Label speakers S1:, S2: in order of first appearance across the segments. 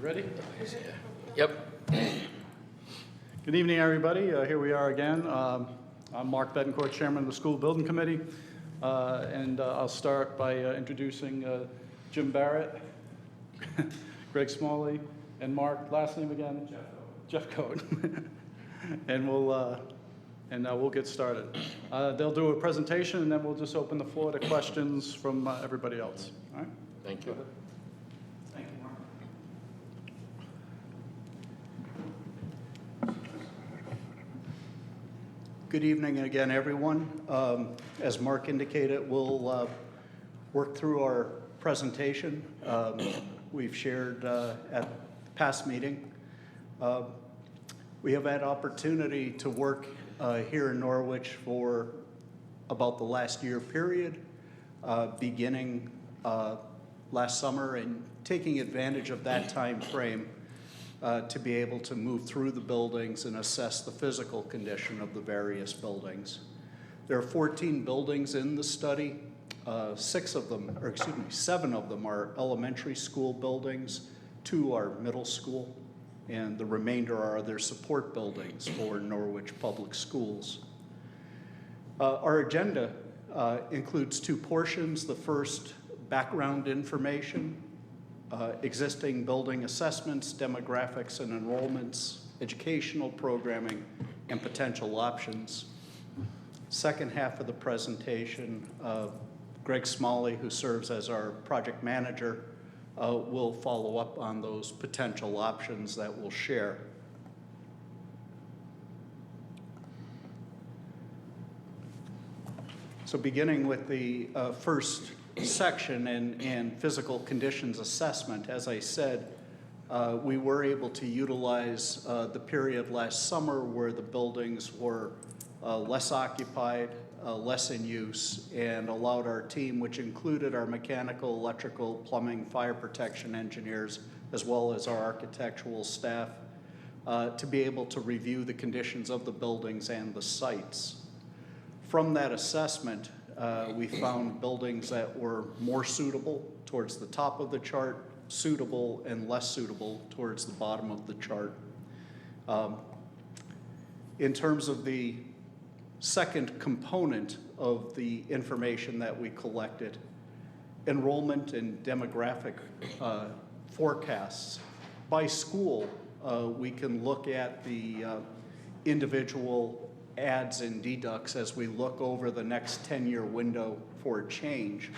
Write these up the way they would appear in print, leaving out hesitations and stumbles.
S1: Ready?
S2: Yep.
S1: Good evening, everybody. Here we are again. I'm Mark Betancourt, Chairman of the School Building Committee, and I'll start by introducing Jim Barrett, Greg Smalley, and Mark. Last name again? Jeff Cohen. And we'll get started. They'll do a presentation, and then we'll just open the floor to questions from everybody else. All right?
S2: Thank you.
S1: Thank you, Mark.
S3: Good evening again, everyone. As Mark indicated, we'll work through our presentation we've shared at past meeting. We have had opportunity to work here in Norwich for about the last year period, beginning last summer and taking advantage of that time frame to be able to move through the buildings and assess the physical condition of the various buildings. There are 14 buildings in the study. 7 of them are elementary school buildings, 2 are middle school, and the remainder are their support buildings for Norwich Public Schools. Our agenda includes 2 portions. The first, background information, existing building assessments, demographics and enrollments, educational programming, and potential options. Second half of the presentation, Greg Smalley, who serves as our project manager, will follow up on those potential options that we'll share. So beginning with the first section and physical conditions assessment, as I said, we were able to utilize the period last summer where the buildings were less occupied, less in use, and allowed our team, which included our mechanical, electrical, plumbing, fire protection engineers, as well as our architectural staff, to be able to review the conditions of the buildings and the sites. From that assessment, we found buildings that were more suitable towards the top of the chart, suitable and less suitable towards the bottom of the chart. In terms of the second component of the information that we collected, enrollment and demographic forecasts. By school, we can look at the individual adds and deducts as we look over the next 10-year window for change.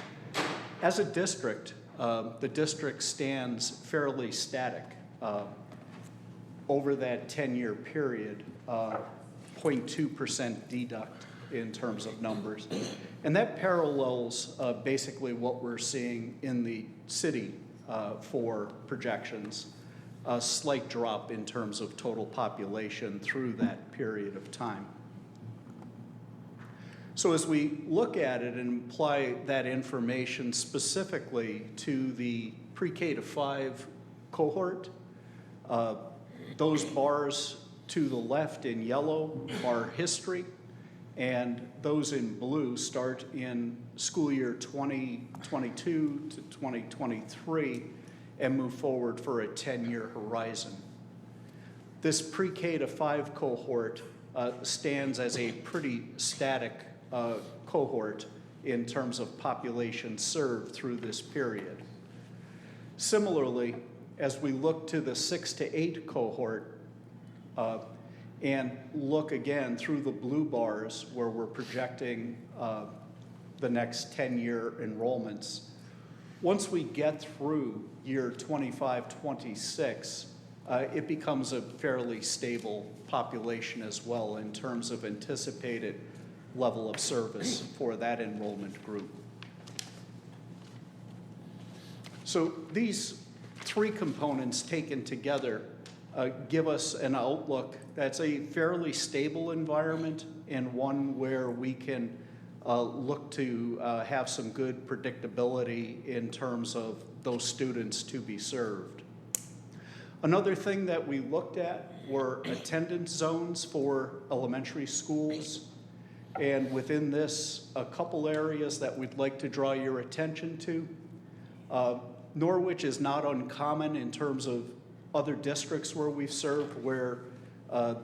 S3: As a district, the district stands fairly static. Over that 10-year period, 0.2% deduct in terms of numbers. And that parallels basically what we're seeing in the city for projections, a slight drop in terms of total population through that period of time. So as we look at it and apply that information specifically to the pre-K to 5 cohort, those bars to the left in yellow are history, and those in blue start in school year 2022 to 2023 and move forward for a 10-year horizon. This pre-K to 5 cohort stands as a pretty static cohort in terms of population served through this period. Similarly, as we look to the 6 to 8 cohort and look again through the blue bars where we're projecting the next 10-year enrollments, once we get through year 25-26, it becomes a fairly stable population as well in terms of anticipated level of service for that enrollment group. So these 3 components taken together give us an outlook that's a fairly stable environment and one where we can look to have some good predictability in terms of those students to be served. Another thing that we looked at were attendance zones for elementary schools. And within this, a couple areas that we'd like to draw your attention to. Norwich is not uncommon in terms of other districts where we've served, where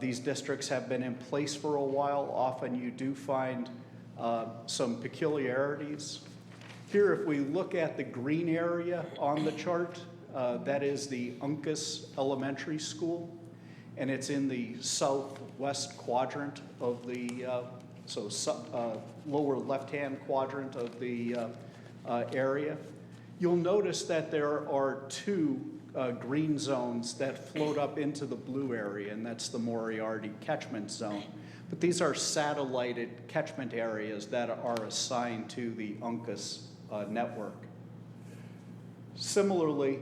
S3: these districts have been in place for a while, often you do find some peculiarities. Here, if we look at the green area on the chart, that is the Uncas Elementary School, and it's in the southwest quadrant of the, lower left-hand quadrant of the area. You'll notice that there are two green zones that float up into the blue area, and that's the Moriarty catchment zone. But these are satellited catchment areas that are assigned to the Uncas network. Similarly,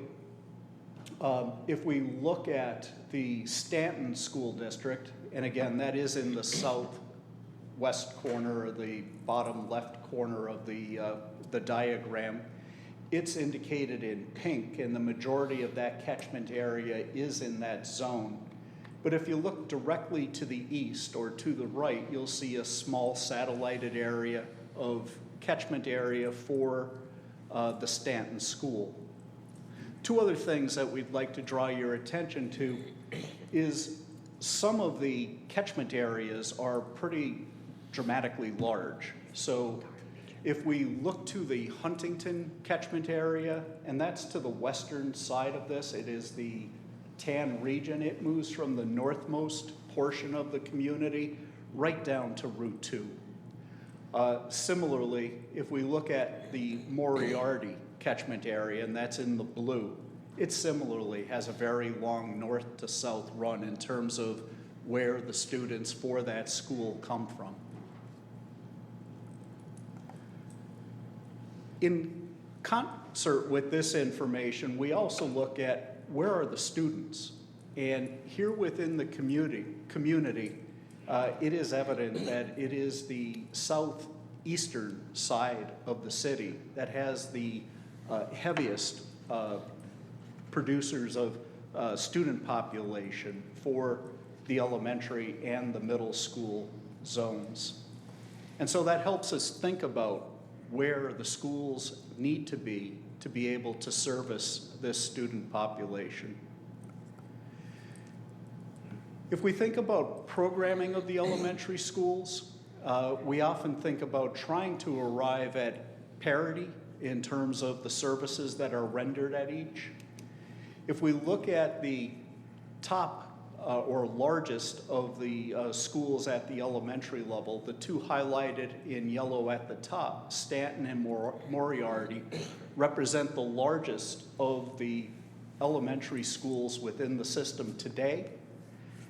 S3: if we look at the Stanton School District, and again, that is in the southwest corner or the bottom left corner of the diagram, it's indicated in pink, and the majority of that catchment area is in that zone. But if you look directly to the east or to the right, you'll see a small satellited area of catchment area for the Stanton School. Two other things that we'd like to draw your attention to is some of the catchment areas are pretty dramatically large. So if we look to the Huntington catchment area, and that's to the western side of this, it is the tan region. It moves from the northmost portion of the community right down to Route 2. Similarly, if we look at the Moriarty catchment area, and that's in the blue, it similarly has a very long north to south run in terms of where the students for that school come from. In concert with this information, we also look at where are the students. And here within the community, it is evident that it is the southeastern side of the city that has the heaviest producers of student population for the elementary and the middle school zones. And so that helps us think about where the schools need to be able to service this student population. If we think about programming of the elementary schools, we often think about trying to arrive at parity in terms of the services that are rendered at each. If we look at the top or largest of the schools at the elementary level, the two highlighted in yellow at the top, Stanton and Moriarty, represent the largest of the elementary schools within the system today.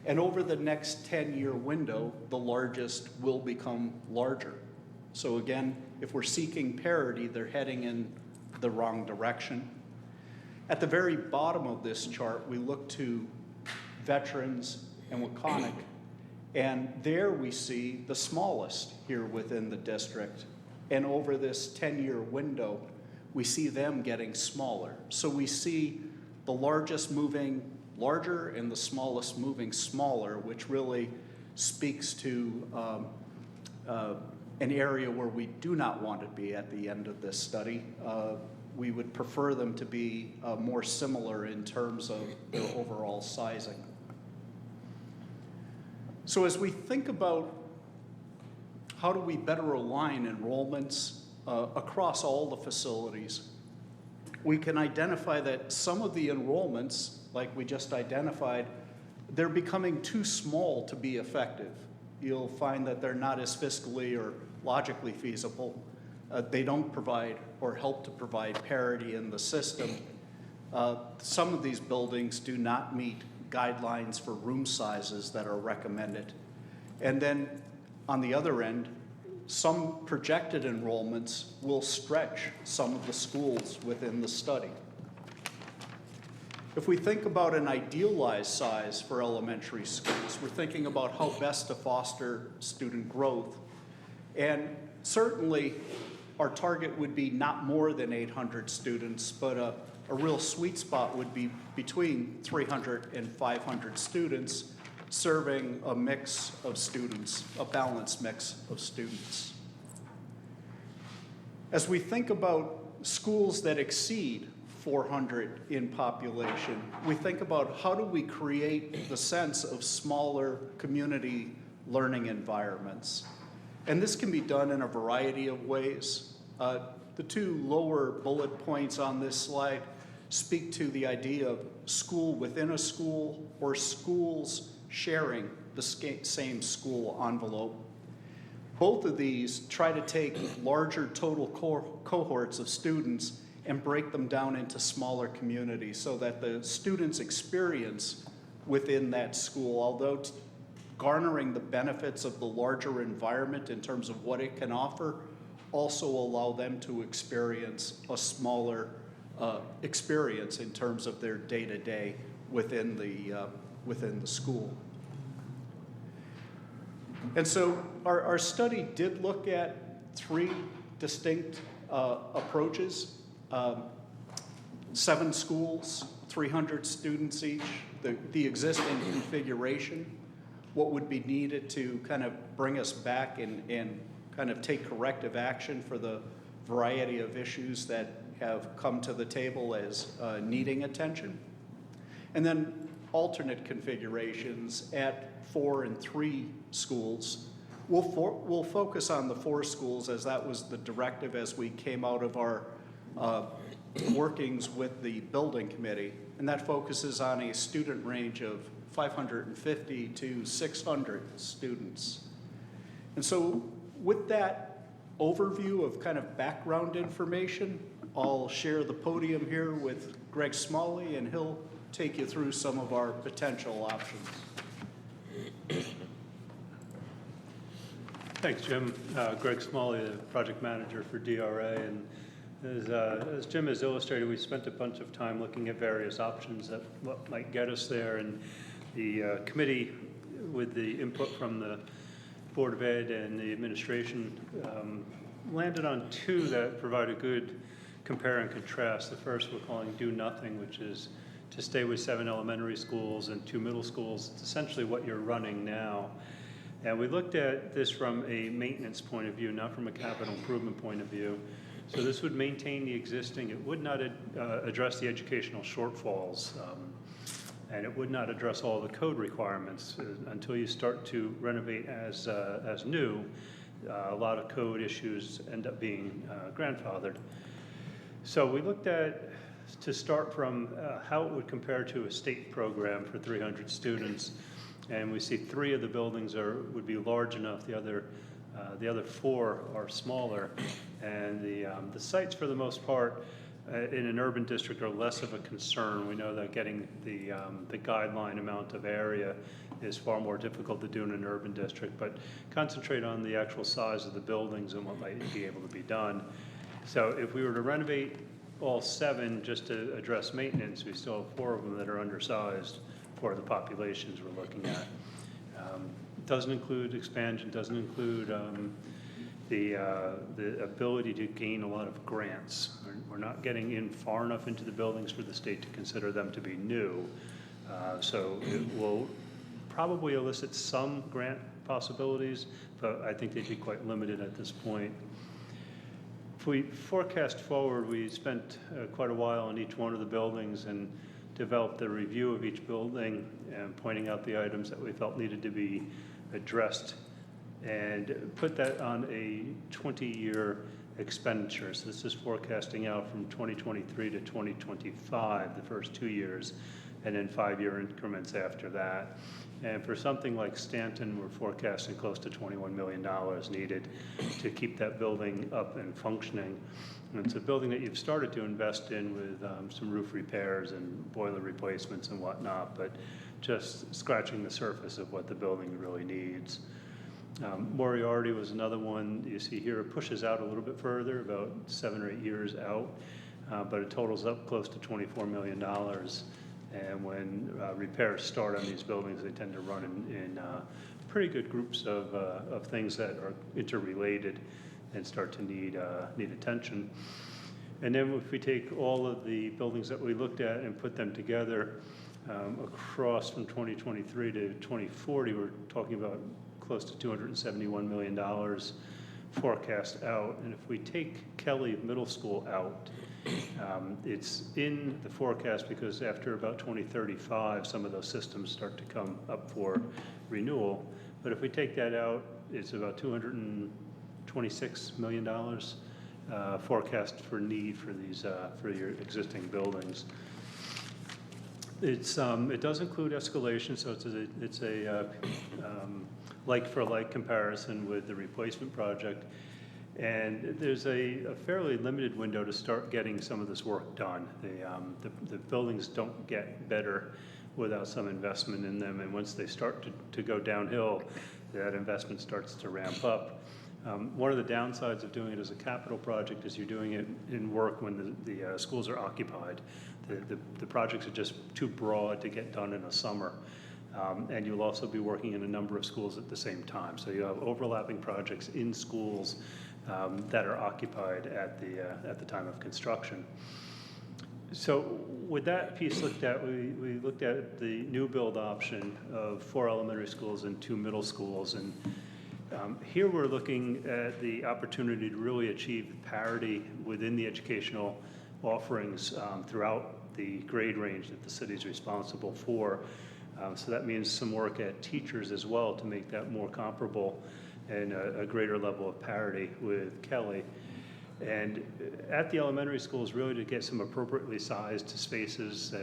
S3: And over the next 10-year window, the largest will become larger. So again, if we're seeking parity, they're heading in the wrong direction. At the very bottom of this chart, we look to Veterans and Waconic, and there we see the smallest here within the district. And over this 10-year window, we see them getting smaller. So we see the largest moving larger and the smallest moving smaller, which really speaks to an area where we do not want to be at the end of this study. We would prefer them to be more similar in terms of their overall sizing. So as we think about how do we better align enrollments across all the facilities, we can identify that some of the enrollments, like we just identified, they're becoming too small to be effective. You'll find that they're not as fiscally or logically feasible. They don't provide or help to provide parity in the system. Some of these buildings do not meet guidelines for room sizes that are recommended. And then on the other end, some projected enrollments will stretch some of the schools within the study. If we think about an idealized size for elementary schools, we're thinking about how best to foster student growth. And certainly, our target would be not more than 800 students, but a real sweet spot would be between 300 and 500 students, serving a mix of students, a balanced mix of students. As we think about schools that exceed 400 in population, we think about how do we create the sense of smaller community learning environments. And this can be done in a variety of ways. The two lower bullet points on this slide speak to the idea of school within a school or schools sharing the same school envelope. Both of these try to take larger total cohorts of students and break them down into smaller communities so that the students' experience within that school, although garnering the benefits of the larger environment in terms of what it can offer, also allow them to experience a smaller experience in terms of their day-to-day within the school. And so our study did look at three distinct approaches. 7 schools, 300 students each, the existing configuration, what would be needed to kind of bring us back and kind of take corrective action for the variety of issues that have come to the table as needing attention. And then alternate configurations at 4 and 3 schools. We'll focus on the 4 schools as that was the directive as we came out of our workings with the building committee, and that focuses on a student range of 550 to 600 students. And so with that overview of kind of background information, I'll share the podium here with Greg Smalley, and he'll take you through some of our potential options.
S2: Thanks, Jim. Greg Smalley, the project manager for DRA, and as Jim has illustrated, we spent a bunch of time looking at various options that what might get us there, and the committee, with the input from the Board of Ed and the administration, landed on 2 that provide a good compare and contrast. The first we're calling Do Nothing, which is to stay with 7 elementary schools and 2 middle schools. It's essentially what you're running now. And we looked at this from a maintenance point of view, not from a capital improvement point of view. So this would maintain the existing. It would not address the educational shortfalls, and it would not address all the code requirements until you start to renovate as new. A lot of code issues end up being grandfathered. So we looked at, to start from how it would compare to a state program for 300 students. And we see 3 of the buildings would be large enough. The other 4 are smaller, and the sites, for the most part, in an urban district are less of a concern. We know that getting the guideline amount of area is far more difficult to do in an urban district. But concentrate on the actual size of the buildings and what might be able to be done. So if we were to renovate all 7 just to address maintenance, we still have 4 of them that are undersized for the populations we're looking at. Doesn't include expansion, doesn't include the ability to gain a lot of grants. We're not getting in far enough into the buildings for the state to consider them to be new. So it will probably elicit some grant possibilities, but I think they'd be quite limited at this point. If we forecast forward, we spent quite a while on each one of the buildings and developed a review of each building and pointing out the items that we felt needed to be addressed, and put that on a 20-year expenditure. So this is forecasting out from 2023 to 2025, the first 2 years, and then 5-year increments after that. And for something like Stanton, we're forecasting close to $21 million needed to keep that building up and functioning. And it's a building that you've started to invest in with some roof repairs and boiler replacements and whatnot, but just scratching the surface of what the building really needs. Moriarty was another one you see here. It pushes out a little bit further, about 7 or 8 years out, but it totals up close to $24 million. And when repairs start on these buildings, they tend to run in pretty good groups of things that are interrelated and start to need attention. And then if we take all of the buildings that we looked at and put them together across from 2023 to 2040, we're talking about close to $271 million forecast out. And if we take Kelly Middle School out, It's in the forecast because after about 2035, some of those systems start to come up for renewal. But if we take that out, it's about $226 million forecast for need for these, for your existing buildings. It does include escalation, so it's a like-for-like comparison with the replacement project. And there's a fairly limited window to start getting some of this work done. The buildings don't get better without some investment in them, and once they start to go downhill, that investment starts to ramp up. One of the downsides of doing it as a capital project is you're doing it in work when the schools are occupied. The projects are just too broad to get done in a summer. And you'll also be working in a number of schools at the same time. So you have overlapping projects in schools that are occupied at the time of construction. So with that piece looked at, we looked at the new build option of 4 elementary schools and 2 middle schools. And here we're looking at the opportunity to really achieve parity within the educational offerings throughout the grade range that the city is responsible for. So that means some work at teachers as well to make that more comparable and a greater level of parity with Kelly. And at the elementary schools, really to get some appropriately sized spaces.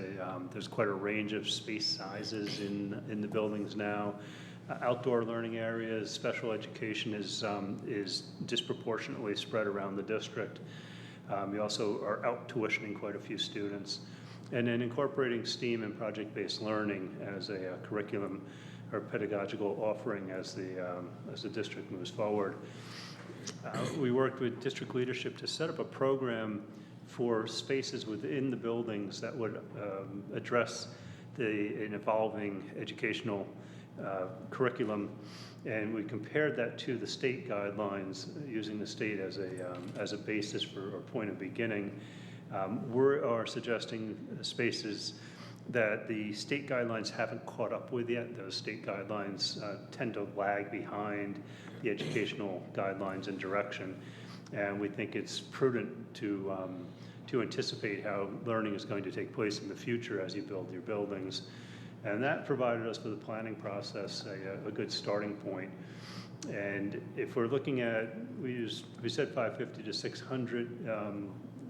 S2: There's quite a range of space sizes in the buildings now. Outdoor learning areas, special education is disproportionately spread around the district. We also are out tuitioning quite a few students. And then incorporating STEAM and project-based learning as a curriculum or pedagogical offering as the district moves forward. We worked with district leadership to set up a program for spaces within the buildings that would address an evolving educational curriculum, and we compared that to the state guidelines, using the state as a basis for or point of beginning. We are suggesting spaces that the state guidelines haven't caught up with yet. Those state guidelines tend to lag behind the educational guidelines and direction, and we think it's prudent to anticipate how learning is going to take place in the future as you build your buildings. And that provided us with a planning process, a good starting point. And if we're looking at, we said 550 to 600,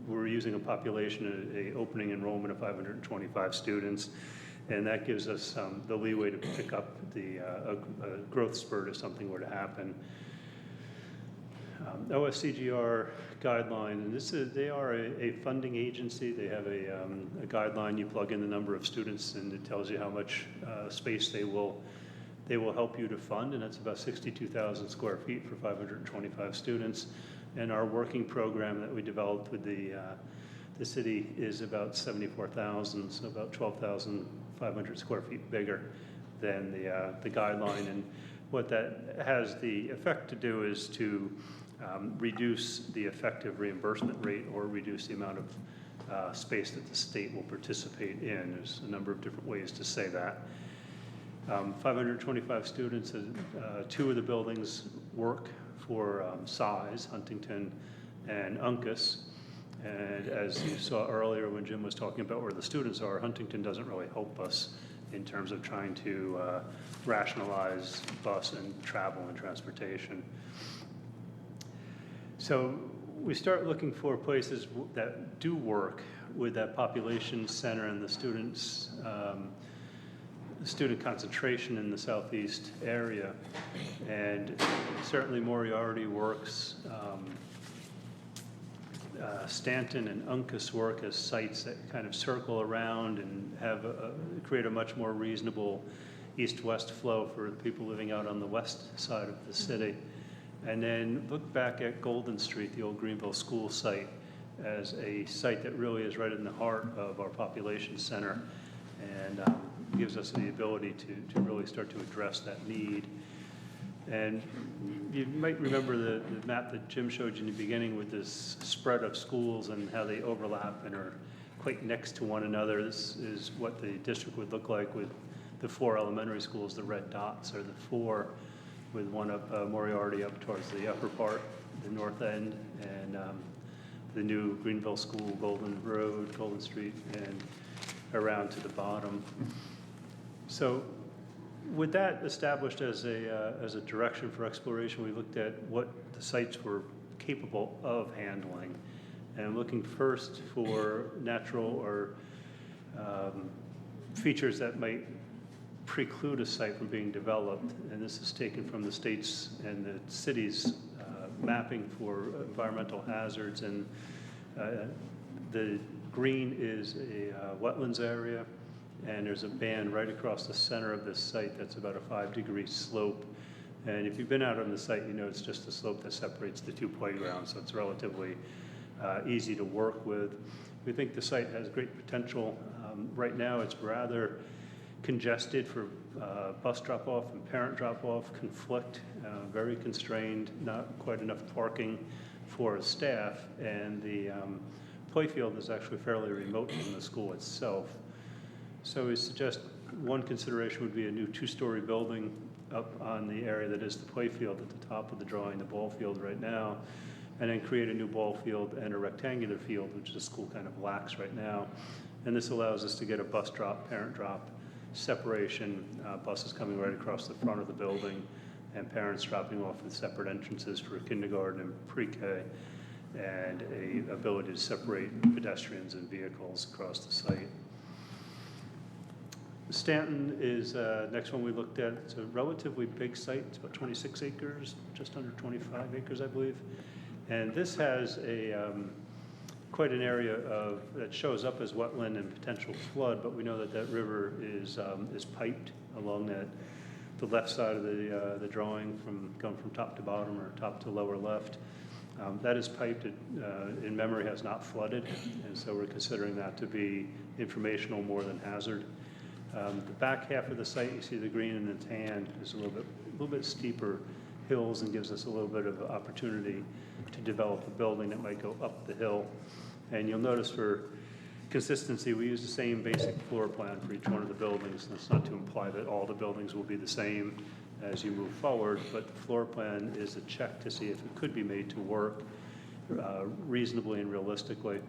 S2: we're using a population, a opening enrollment of 525 students, and that gives us the leeway to pick up a growth spurt if something were to happen. OSCGR guideline, and they are a funding agency. They have a guideline. You plug in the number of students, and it tells you how much space they will help you to fund, and that's about 62,000 square feet for 525 students. And our working program that we developed with the city is about 74,000, so about 12,500 square feet bigger than the guideline. And what that has the effect to do is to reduce the effective reimbursement rate or reduce the amount of space that the state will participate in. There's a number of different ways to say that. 525 students, 2 of the buildings work for size, Huntington and Uncas. And as you saw earlier when Jim was talking about where the students are, Huntington doesn't really help us in terms of trying to rationalize bus and travel and transportation. So we start looking for places that do work with that population center and the students, student concentration in the southeast area. And certainly Moriarty works, Stanton and Uncas work as sites that kind of circle around and create a much more reasonable east-west flow for the people living out on the west side of the city. And then look back at Golden Street, the old Greenville School site, as a site that really is right in the heart of our population center and gives us the ability to really start to address that need. And you might remember the map that Jim showed you in the beginning with this spread of schools and how they overlap and are quite next to one another. This is what the district would look like with the 4 elementary schools. The red dots are the 4, with one up Moriarty up towards the upper part, the north end, and the new Greenville School, Golden Road, Golden Street, and around to the bottom. So with that established as a direction for exploration, we looked at what the sites were capable of handling, and looking first for natural or features that might preclude a site from being developed. And this is taken from the state's and the city's mapping for environmental hazards. And the green is a wetlands area, and there's a band right across the center of this site that's about a 5-degree slope. And if you've been out on the site, you know it's just the slope that separates the two playgrounds, so it's relatively easy to work with. We think the site has great potential. Right now, it's rather congested for bus drop-off and parent drop-off, conflict, very constrained, not quite enough parking for staff, and the playfield is actually fairly remote from the school itself. So we suggest one consideration would be a new 2-story building up on the area that is the playfield at the top of the drawing, the ball field right now, and then create a new ball field and a rectangular field, which the school kind of lacks right now. And this allows us to get a bus drop, parent drop separation, buses coming right across the front of the building, and parents dropping off with separate entrances for kindergarten and pre-K, and a ability to separate pedestrians and vehicles across the site. Stanton is next one we looked at. It's a relatively big site. It's about 26 acres, just under 25 acres, I believe. And this has a quite an area that shows up as wetland and potential flood, but we know that that river is piped along the left side of the drawing, going from top to bottom or top to lower left. That is piped. In memory has not flooded, and so we're considering that to be informational more than hazard. The back half of the site, you see the green and the tan, is a little bit steeper hills and gives us a little bit of opportunity to develop a building that might go up the hill. And you'll notice for consistency, we use the same basic floor plan for each one of the buildings. That's not to imply that all the buildings will be the same as you move forward, but the floor plan is a check to see if it could be made to work reasonably and realistically.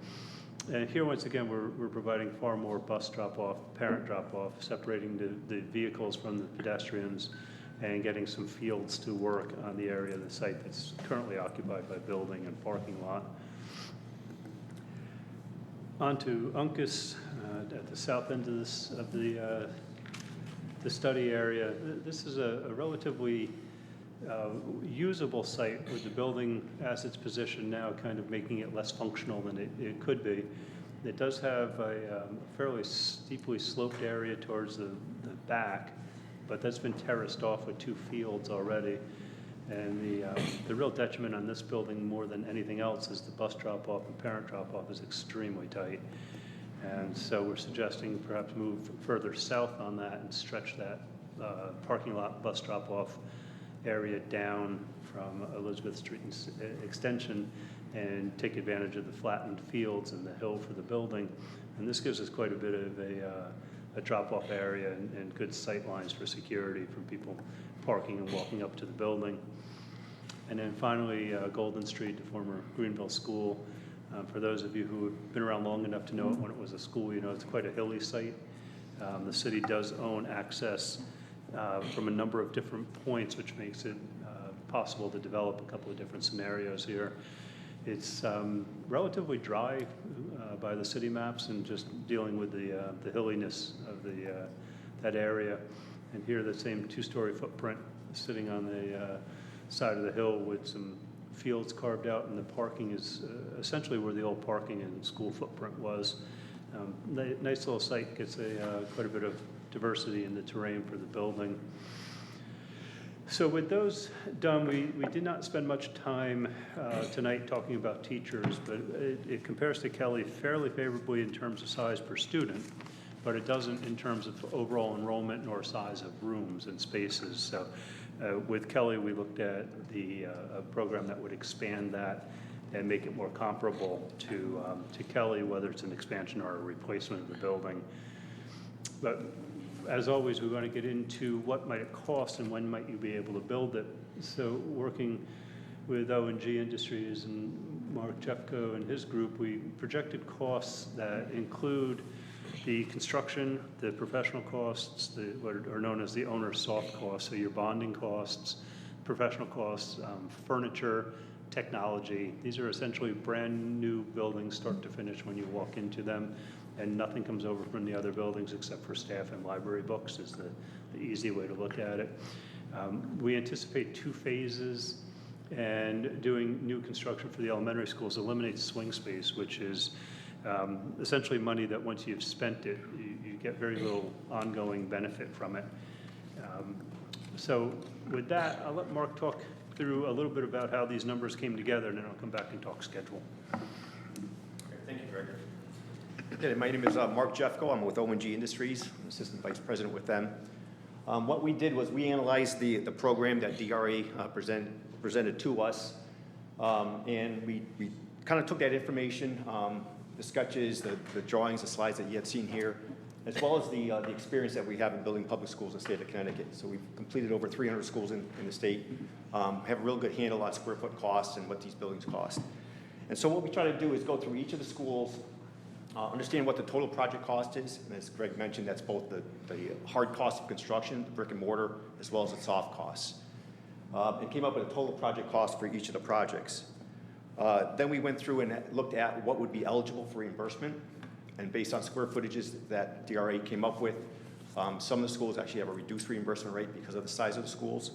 S2: And here, once again, we're providing far more bus drop-off, parent drop-off, separating the vehicles from the pedestrians, and getting some fields to work on the area of the site that's currently occupied by building and parking lot. On to Uncas, at the south end of the study area. This is a relatively usable site, with the building as it's positioned now kind of making it less functional than it could be. It does have a fairly steeply sloped area towards the back, but that's been terraced off with 2 fields already. And the real detriment on this building more than anything else is the bus drop-off and parent drop-off is extremely tight. And so we're suggesting perhaps move further south on that and stretch that parking lot bus drop-off area down from Elizabeth Street extension and take advantage of the flattened fields and the hill for the building. And this gives us quite a bit of a drop-off area and good sight lines for security from people parking and walking up to the building. And then finally, Golden Street, the former Greenville School. For those of you who have been around long enough to know it when it was a school, you know it's quite a hilly site. The city does own access from a number of different points, which makes it possible to develop a couple of different scenarios here. It's relatively dry by the city maps, and just dealing with the hilliness of that area. And here, the same 2-story footprint sitting on the side of the hill with some fields carved out, and the parking is essentially where the old parking and school footprint was. Nice little site, gets quite a bit of diversity in the terrain for the building. So with those done, we did not spend much time tonight talking about teachers, but it compares to Kelly fairly favorably in terms of size per student, but it doesn't in terms of overall enrollment nor size of rooms and spaces. So with Kelly, we looked at a program that would expand that and make it more comparable to Kelly, whether it's an expansion or a replacement of the building. But as always, we want to get into what might it cost and when might you be able to build it. So working with O&G Industries and Mark Jeffco and his group, we projected costs that include the construction, the professional costs, what are known as the owner's soft costs, so your bonding costs, professional costs, furniture, technology. These are essentially brand new buildings, start to finish, when you walk into them, and nothing comes over from the other buildings except for staff and library books is the easy way to look at it. We anticipate 2 phases, and doing new construction for the elementary schools eliminates swing space, which is essentially money that once you've spent it, you get very little ongoing benefit from it. So with that, I'll let Mark talk through a little bit about how these numbers came together, and then I'll come back and talk schedule.
S4: Thank you, Greg. Okay, my name is Mark Jeffco. I'm with O&G Industries. I'm Assistant Vice President with them. What we did was we analyzed the program that DRA presented to us, and we kind of took that information, the sketches, the drawings, the slides that you had seen here, as well as the experience that we have in building public schools in the state of Connecticut. So we've completed over 300 schools in the state, have a real good handle on square foot costs and what these buildings cost. And so what we try to do is go through each of the schools, understand what the total project cost is, and as Greg mentioned, that's both the hard cost of construction, the brick and mortar, as well as the soft costs, and came up with a total project cost for each of the projects. Then we went through and looked at what would be eligible for reimbursement, and based on square footages that DRA came up with, some of the schools actually have a reduced reimbursement rate because of the size of the schools.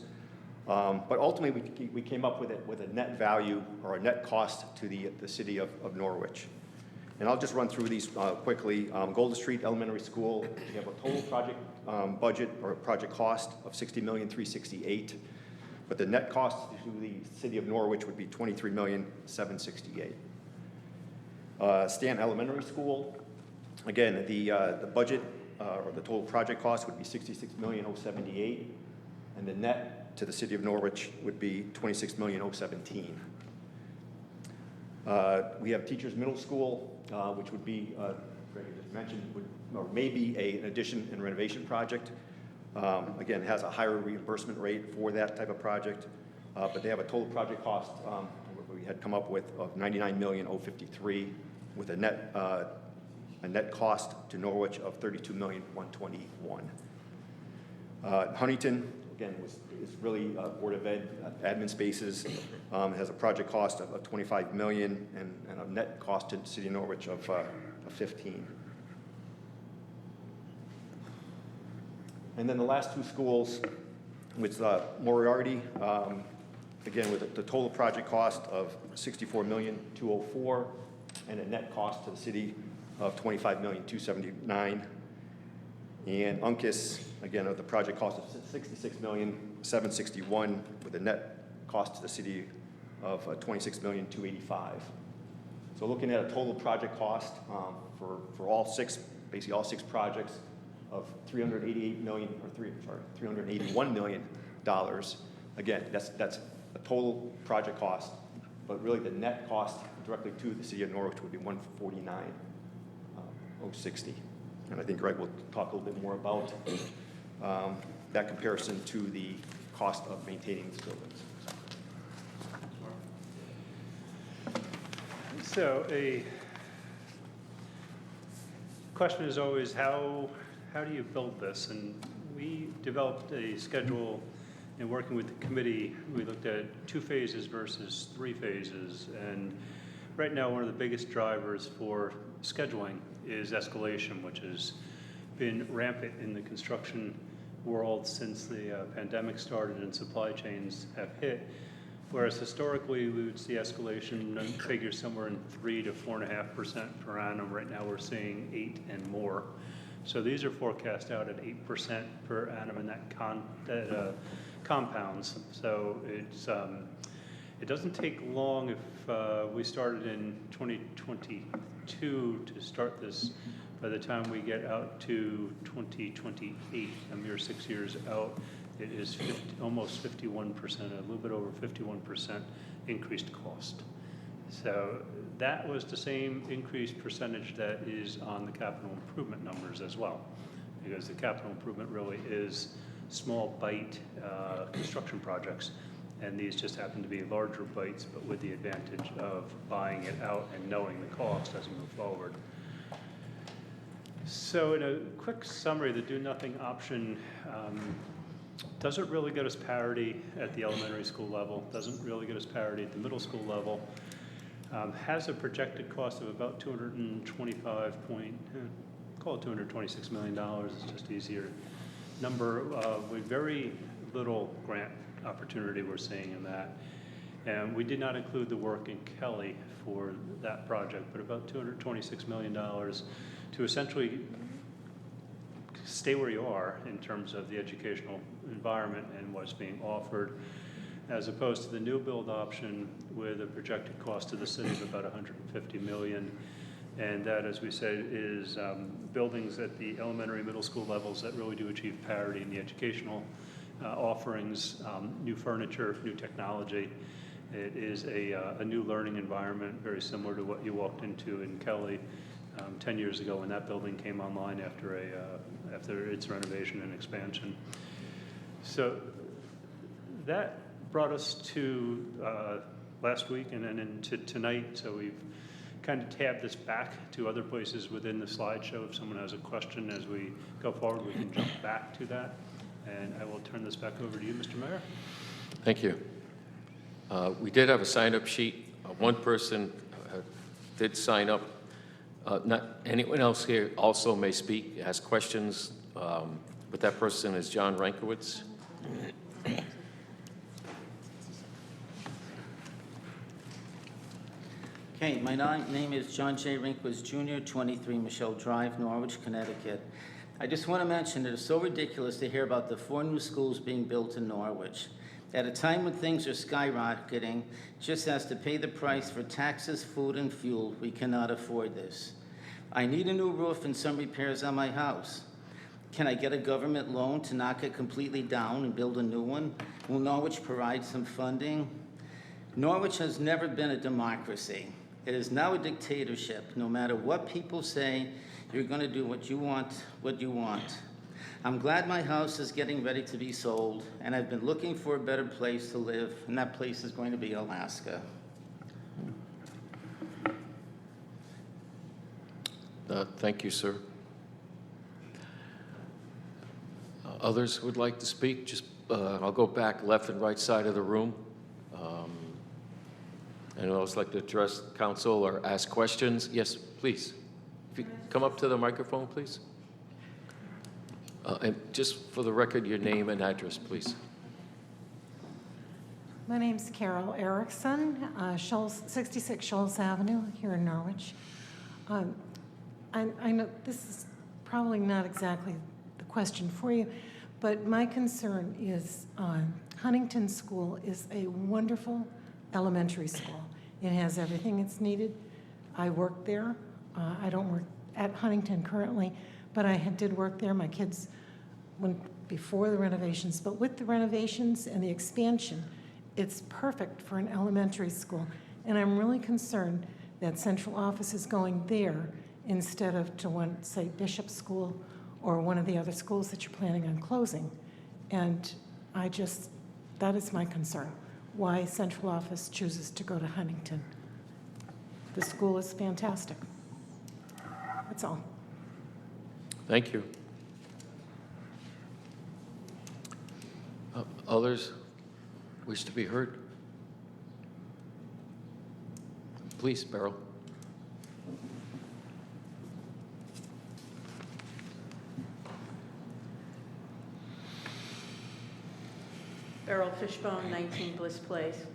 S4: But ultimately, we came up with a net value or a net cost to the city of Norwich. And I'll just run through these quickly. Golden Street Elementary School, we have a total project budget or project cost of $60,368,000, but the net cost to the city of Norwich would be $23,768,000. Stanton Elementary School, again, the budget or the total project cost would be $66,078,000, and the net to the city of Norwich would be $26,017,000. We have Teachers Middle School, which would be, Greg just mentioned, or maybe an addition and renovation project. Again, it has a higher reimbursement rate for that type of project, but they have a total project cost we had come up with of $99,053,000, with a net cost to Norwich of $32,121,000. Huntington, again, is really Board of Ed admin spaces. It has a project cost of $25 million and a net cost to the city of Norwich of $15 million. And then the last 2 schools, with Moriarty, again with the total project cost of $64,204,000 and a net cost to the city of $25,279,000. And Uncas, again, of the project cost of $66,761,000 with a net cost to the city of $26,285,000. So looking at a total project cost for all 6, basically all 6 projects of $381 million. Again, that's a total project cost, but really the net cost directly to the city of Norwich would be $149,060. And I think Greg will talk a little bit more about that comparison to the cost of maintaining these buildings.
S2: So a question is always, how do you build this? And we developed a schedule in working with the committee. We looked at 2 phases versus 3 phases. And right now, one of the biggest drivers for scheduling is escalation, which has been rampant in the construction world since the pandemic started and supply chains have hit. Whereas historically, we would see escalation figures somewhere in 3 to 4.5% per annum. Right now, we're seeing 8 and more. So these are forecast out at 8% per annum, and that compounds. So it doesn't take long if we started in 2022 to start this. By the time we get out to 2028, a mere 6 years out, it is almost 51%, a little bit over 51% increased cost. So that was the same increased percentage that is on the capital improvement numbers as well, because the capital improvement really is small bite construction projects. And these just happen to be larger bites, but with the advantage of buying it out and knowing the cost as we move forward. So in a quick summary, the do nothing option doesn't really get us parity at the elementary school level, doesn't really get us parity at the middle school level, has a projected cost of about call it $226 million, it's just easier number, with very little grant opportunity we're seeing in that. And we did not include the work in Kelly for that project, but about $226 million to essentially stay where you are in terms of the educational environment and what's being offered, as opposed to the new build option with a projected cost to the city of about $150 million. And that, as we said, is buildings at the elementary, middle school levels that really do achieve parity in the educational offerings, new furniture, new technology. It is a new learning environment, very similar to what you walked into in Kelly 10 years ago when that building came online after its renovation and expansion. So that brought us to last week and then into tonight. So we've kind of tabbed this back to other places within the slideshow. If someone has a question as we go forward, we can jump back to that. And I will turn this back over to you, Mr. Mayor.
S5: Thank you. We did have a sign-up sheet. One person did sign up. Not anyone else here also may speak, ask questions, but that person is John Rankowitz.
S6: Okay, my name is John J. Rinkwitz Jr., 23 Michelle Drive, Norwich, Connecticut. I just want to mention that it's so ridiculous to hear about the 4 new schools being built in Norwich. At a time when things are skyrocketing, just as to pay the price for taxes, food, and fuel, we cannot afford this. I need a new roof and some repairs on my house. Can I get a government loan to knock it completely down and build a new one? Will Norwich provide some funding? Norwich has never been a democracy. It is now a dictatorship. No matter what people say, you're going to do what you want. I'm glad my house is getting ready to be sold, and I've been looking for a better place to live, and that place is going to be Alaska.
S5: Thank you, sir. Others would like to speak? Just I'll go back left and right side of the room. And I'd also like to address council or ask questions. Yes, please. If you come up to the microphone, please. And just for the record, your name and address, please.
S7: My name's Carol Erickson, 66 Shoals Avenue here in Norwich. I know this is probably not exactly the question for you, but my concern is Huntington School is a wonderful elementary school. It has everything it's needed. I work there. I don't work at Huntington currently, but I did work there. My kids went before the renovations, but with the renovations and the expansion, it's perfect for an elementary school. And I'm really concerned that central office is going there instead of to one, say, Bishop School or one of the other schools that you're planning on closing. And that is my concern, why central office chooses to go to Huntington. The school is fantastic. That's all.
S5: Thank you. Others wish to be heard? Please, Beryl.
S8: Beryl Fishbone, 19 Bliss Place.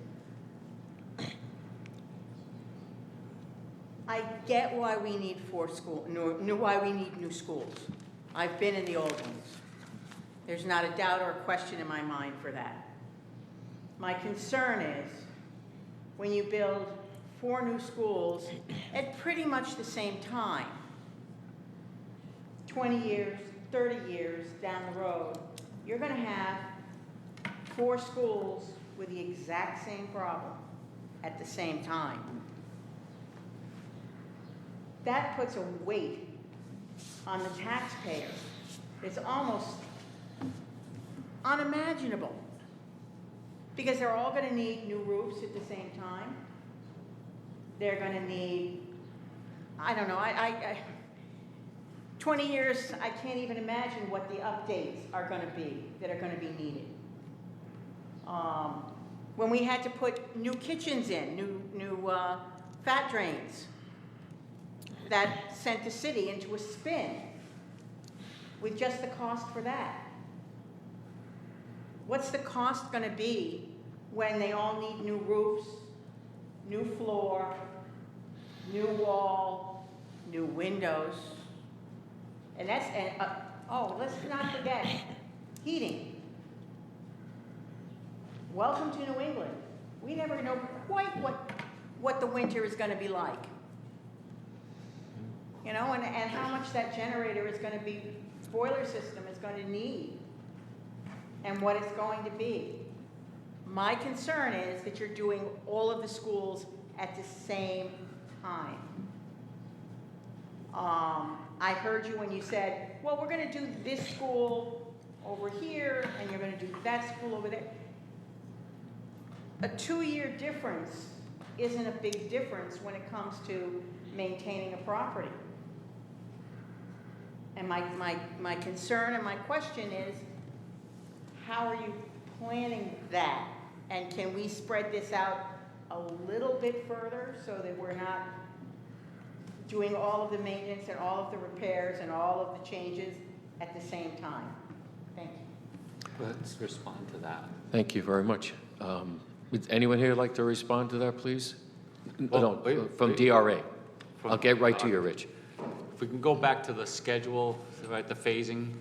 S8: I get why we need why we need new schools. I've been in the old ones. There's not a doubt or a question in my mind for that. My concern is when you build 4 new schools at pretty much the same time, 20 years, 30 years down the road, you're going to have 4 schools with the exact same problem at the same time. That puts a weight on the taxpayer. It's almost unimaginable. Because they're all gonna need new roofs at the same time. They're gonna need, I don't know, 20 years, I can't even imagine what the updates are gonna be, that are gonna be needed. When we had to put new kitchens in, new fat drains, that sent the city into a spin with just the cost for that. What's the cost gonna be when they all need new roofs, new floor, new wall, new windows? And that's, let's not forget, heating. Welcome to New England. We never know quite what the winter is gonna be like. You know, and how much that generator is gonna be, boiler system is gonna need, and what it's going to be. My concern is that you're doing all of the schools at the same time. I heard you when you said, well, we're gonna do this school over here, and you're gonna do that school over there. A 2-year difference isn't a big difference when it comes to maintaining a property. And my concern and my question is, how are you planning that? And can we spread this out a little bit further so that we're not doing all of the maintenance and all of the repairs and all of the changes at the same time? Thank you.
S9: Let's respond to that.
S5: Thank you very much. Would anyone here like to respond to that, please? No, from DRA. I'll get right to you, Rich.
S9: If we can go back to the schedule, right, the phasing.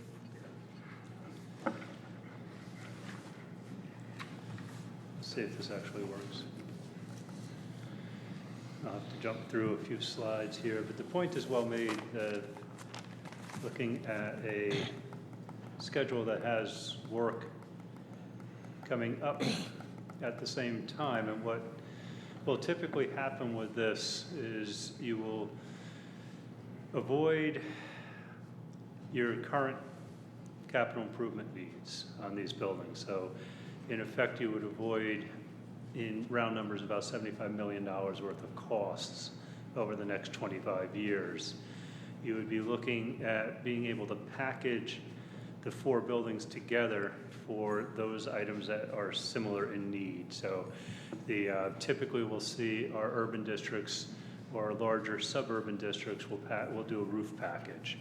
S2: Let's see if this actually works. I'll have to jump through a few slides here, but the point is well made. Looking at a schedule that has work coming up at the same time, and what will typically happen with this is you will avoid your current capital improvement needs on these buildings. So in effect, you would avoid, in round numbers, about $75 million worth of costs over the next 25 years. You would be looking at being able to package the 4 buildings together for those items that are similar in need. So typically we'll see our urban districts or larger suburban districts will do a roof package.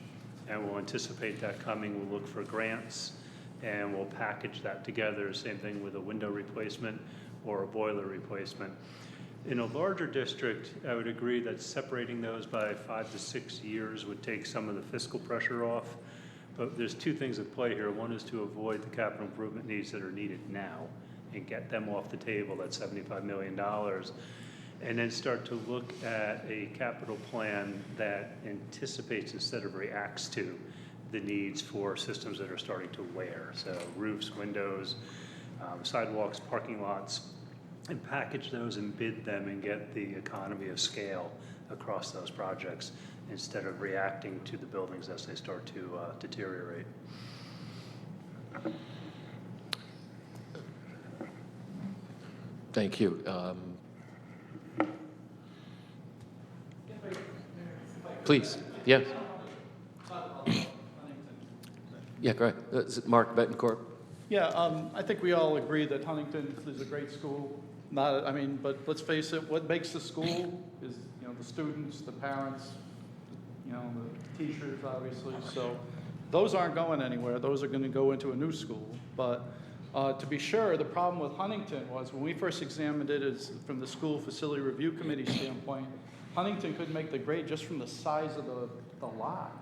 S2: And we'll anticipate that coming. We'll look for grants and we'll package that together. Same thing with a window replacement or a boiler replacement. In a larger district, I would agree that separating those by 5 to 6 years would take some of the fiscal pressure off. But there's 2 things at play here. One is to avoid the capital improvement needs that are needed now and get them off the table, that $75 million. And then start to look at a capital plan that anticipates instead of reacts to the needs for systems that are starting to wear. So roofs, windows, sidewalks, parking lots, and package those and bid them and get the economy of scale across those projects instead of reacting to the buildings as they start to deteriorate.
S5: Thank you. Please, yes. Yeah, go ahead. Is it Mark Betancourt?
S1: Yeah, I think we all agree that Huntington is a great school. But let's face it, what makes the school is, the students, the parents, the teachers, obviously. So those aren't going anywhere. Those are going to go into a new school. But to be sure, the problem with Huntington was when we first examined it as from the School Facility Review Committee standpoint, Huntington couldn't make the grade just from the size of the lot.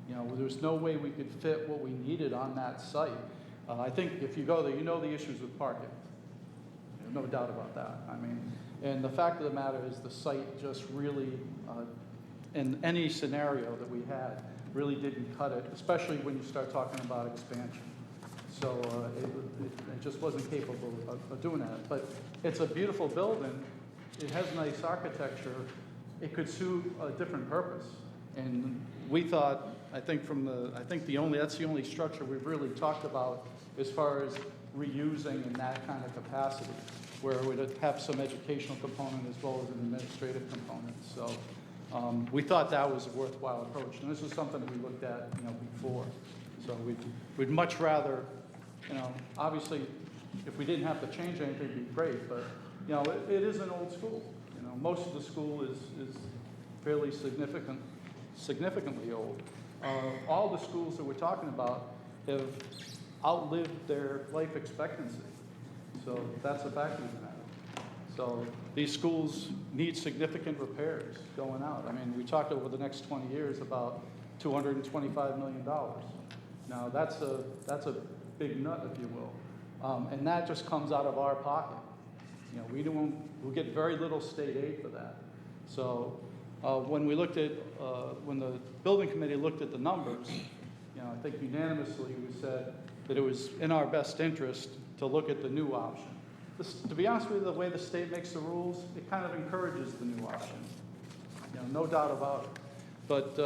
S1: There was no way we could fit what we needed on that site. I think if you go there, the issues with parking. No doubt about that. And the fact of the matter is the site just really, in any scenario that we had, really didn't cut it, especially when you start talking about expansion. So it just wasn't capable of doing that. But it's a beautiful building. It has nice architecture. It could suit a different purpose. And we thought I think that's the only structure we've really talked about as far as reusing in that kind of capacity, where it would have some educational component as well as an administrative component. So we thought that was a worthwhile approach, and this is something we looked at, before. So we'd much rather, obviously, if we didn't have to change anything, it'd be great, but, it is an old school. Most of the school is fairly significantly old. All the schools that we're talking about have outlived their life expectancy. So that's a fact of the matter. So these schools need significant repairs going out. I mean, we talked over the next 20 years about $225 million. Now, that's a big nut, if you will. And that just comes out of our pocket. We'll get very little state aid for that. So when the building committee looked at the numbers, I think unanimously we said that it was in our best interest to look at the new option. To be honest with you, the way the state makes the rules, it kind of encourages the new option. No doubt about it. But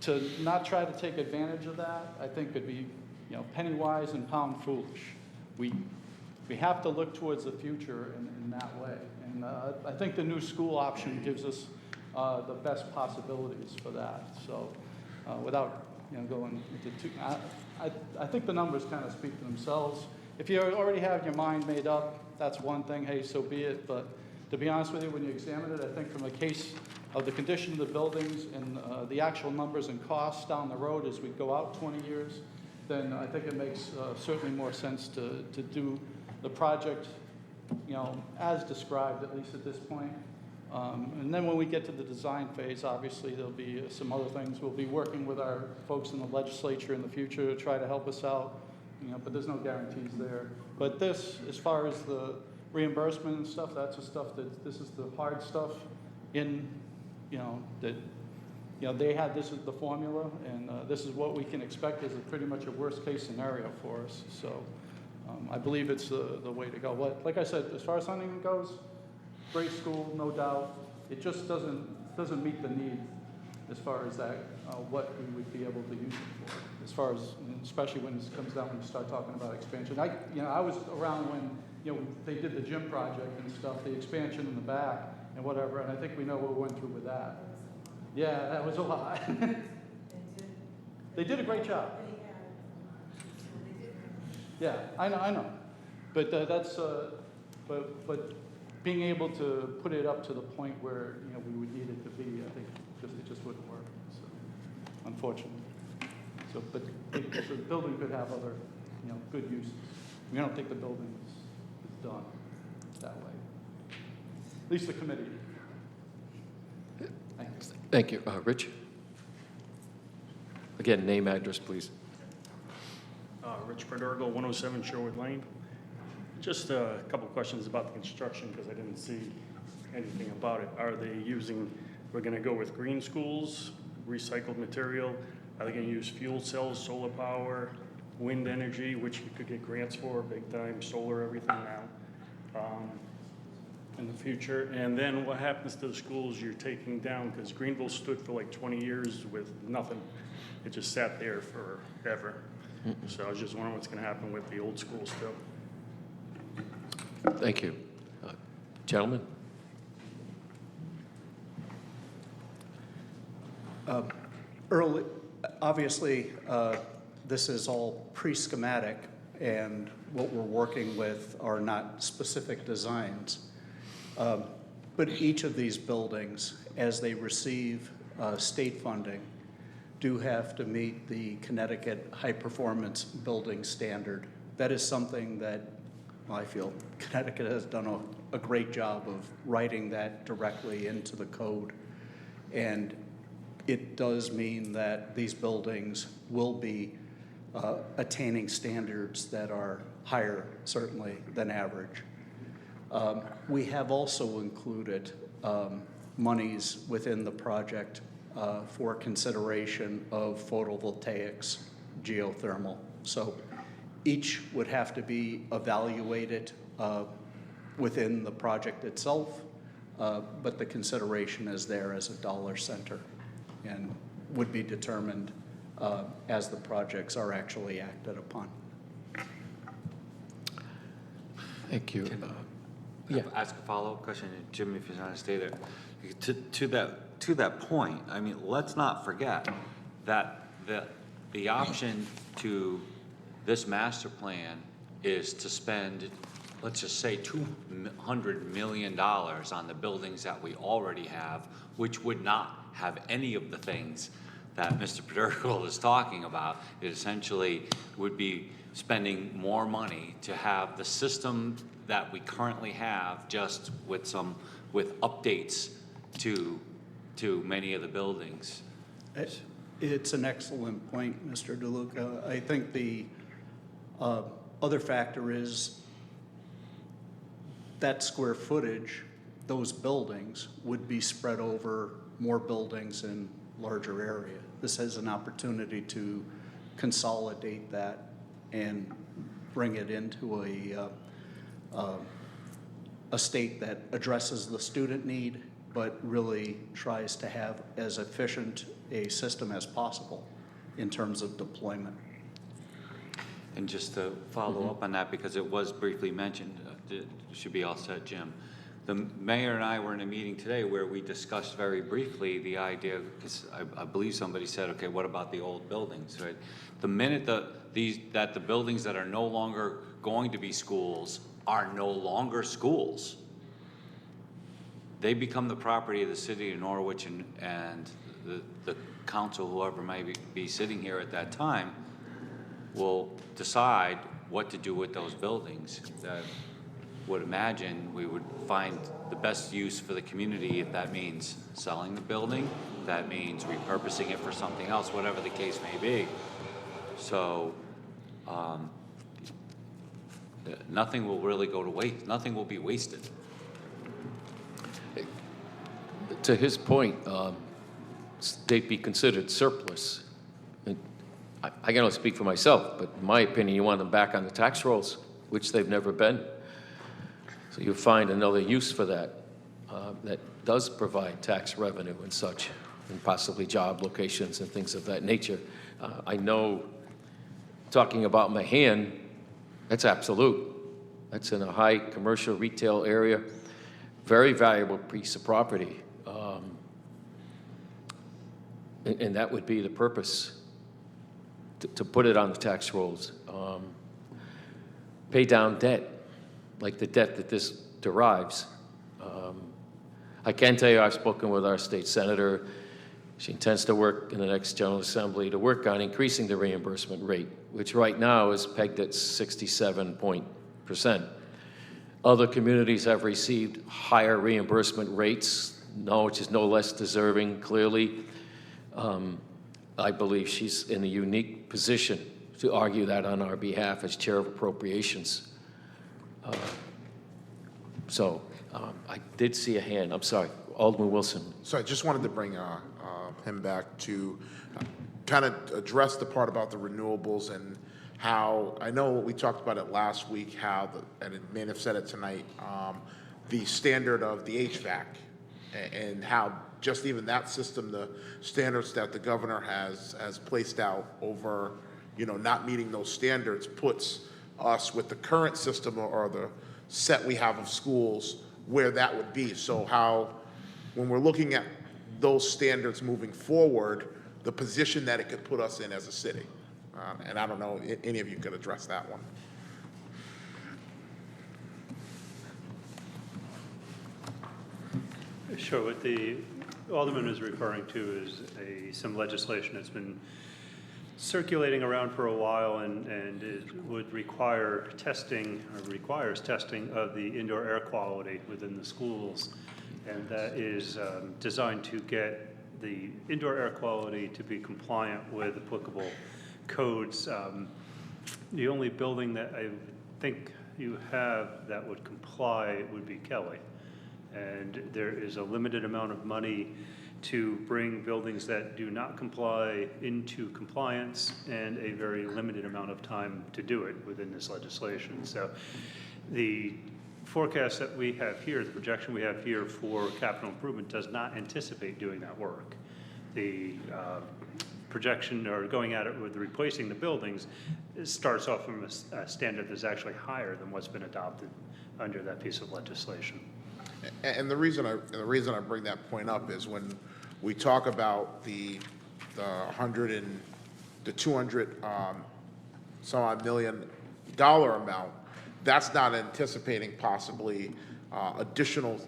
S1: to not try to take advantage of that, I think could be, penny wise and pound foolish. We have to look towards the future in that way. And I think the new school option gives us the best possibilities for that. So without going into too, I think the numbers kind of speak for themselves. If you already have your mind made up, that's one thing, hey, so be it. But to be honest with you, when you examine it, I think from a case of the condition of the buildings and the actual numbers and costs down the road as we go out 20 years, then I think it makes certainly more sense to do the project, as described, at least at this point. And then when we get to the design phase, obviously there'll be some other things. We'll be working with our folks in the legislature in the future to try to help us out, but there's no guarantees there. But this, as far as the reimbursement and stuff, that's the stuff this is the hard stuff they had, this is the formula, and this is what we can expect as pretty much a worst case scenario for us. So I believe it's the way to go. Like I said, as far as Huntington goes, great school, no doubt. It just doesn't meet the need as far as that, what we would be able to use it for. As far as, especially when it comes down when you start talking about expansion. I was around when they did the gym project and stuff, the expansion in the back and whatever, and I think we know what we went through with that. Yeah, that was a lot. They did a great job. Yeah, I know. But but being able to put it up to the point where we would need it to be, I think it just wouldn't work. So, unfortunately. So, but the building could have other good uses. We don't think the building is done that way. At least the committee. Thanks.
S5: Thank you. Rich? Again, name, address, please.
S10: Rich Perdergo, 107 Sherwood Lane. Just a couple questions about the construction because I didn't see anything about it. We're going to go with green schools, recycled material. Are they going to use fuel cells, solar power, wind energy, which you could get grants for, big time, solar, everything now in the future? And then what happens to the schools you're taking down? Because Greenville stood for like 20 years with nothing. It just sat there forever. So I was just wondering what's going to happen with the old schools still.
S5: Thank you. Gentlemen?
S3: Obviously, this is all pre-schematic, and what we're working with are not specific designs. But each of these buildings, as they receive state funding, do have to meet the Connecticut High Performance Building Standard. That is something that I feel Connecticut has done a great job of writing that directly into the code. And it does mean that these buildings will be attaining standards that are higher, certainly, than average. We have also included monies within the project for consideration of photovoltaics, geothermal. So each would have to be evaluated within the project itself, but the consideration is there as a dollar center. And would be determined as the projects are actually acted upon.
S5: Thank you.
S11: Yeah. Ask a follow-up question, and Jim, if you want to stay there. To that point, I mean, let's not forget that the option to this master plan is to spend, let's just say, $200 million on the buildings that we already have, which would not have any of the things that Mr. Pedergel is talking about. It essentially would be spending more money to have the system that we currently have, just with updates to many of the buildings.
S3: It's an excellent point, Mr. DeLuca. I think the other factor is that square footage, those buildings would be spread over more buildings in larger area. This has an opportunity to consolidate that and bring it into a state that addresses the student need, but really tries to have as efficient a system as possible in terms of deployment.
S11: And just to follow up on that, because it was briefly mentioned, it should be all set, Jim. The mayor and I were in a meeting today where we discussed very briefly the idea, because I believe somebody said, okay, what about the old buildings, right? The minute that the buildings that are no longer going to be schools are no longer schools, they become the property of the city of Norwich, and the council, whoever may be sitting here at that time, will decide what to do with those buildings. That would imagine we would find the best use for the community, if that means selling the building, if that means repurposing it for something else, whatever the case may be. So nothing will really go to waste. Nothing will be wasted.
S5: To his point, they'd be considered surplus. And I can only speak for myself, but in my opinion, you want them back on the tax rolls, which they've never been. So you'll find another use for that that does provide tax revenue and such, and possibly job locations and things of that nature. I know, talking about Mahan, that's absolute. That's in a high commercial retail area, very valuable piece of property. And that would be the purpose, to put it on the tax rolls. Pay down debt, like the debt that this derives. I can tell you I've spoken with our state senator. She intends to work in the next General Assembly to work on increasing the reimbursement rate, which right now is pegged at 67%. Other communities have received higher reimbursement rates, which is no less deserving, clearly. I believe she's in a unique position to argue that on our behalf as Chair of Appropriations. I did see a hand. I'm sorry, Alderman Wilson.
S12: So I just wanted to bring him back to kind of address the part about the renewables and how, I know we talked about it last week, and it may have said it tonight, the standard of the HVAC and how just even that system, the standards that the governor has placed out over, not meeting those standards, puts us with the current system or the set we have of schools where that would be. So how, when we're looking at those standards moving forward, the position that it could put us in as a city. And I don't know, any of you could address that one.
S2: Sure. What the Alderman is referring to is some legislation that's been circulating around for a while, and it would require testing, or requires testing, of the indoor air quality within the schools. And that is designed to get the indoor air quality to be compliant with applicable codes. The only building that I think you have that would comply would be Kelly. And there is a limited amount of money to bring buildings that do not comply into compliance, and a very limited amount of time to do it within this legislation. So the forecast that we have here, the projection we have here for capital improvement, does not anticipate doing that work. The projection or going at it with replacing the buildings, it starts off from a standard that's actually higher than what's been adopted under that piece of legislation.
S12: And the reason I bring that point up is when we talk about the 100 and the 200 some odd $1 million amount, that's not anticipating possibly additional,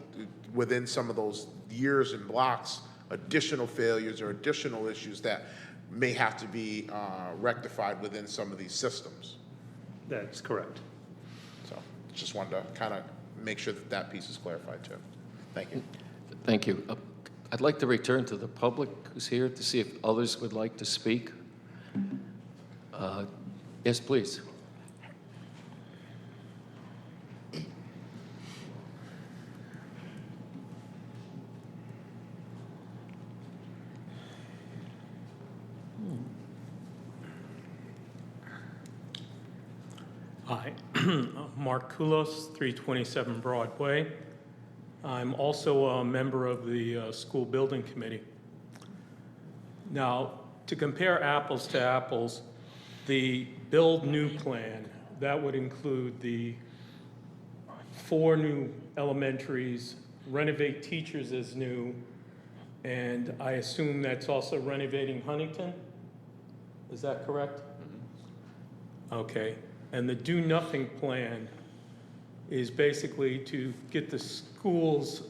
S12: within some of those years and blocks, additional failures or additional issues that may have to be rectified within some of these systems.
S2: That's correct.
S12: So just wanted to kind of make sure that that piece is clarified too. Thank you.
S5: Thank you. I'd like to return to the public who's here to see if others would like to speak. Yes, please.
S13: Hi, Mark Kulos, 327 Broadway. I'm also a member of the School Building Committee. Now, to compare apples to apples, the Build New plan, that would include the 4 new elementaries, renovate teachers as new, and I assume that's also renovating Huntington? Is that correct? Okay. And the Do Nothing plan is basically to get the schools,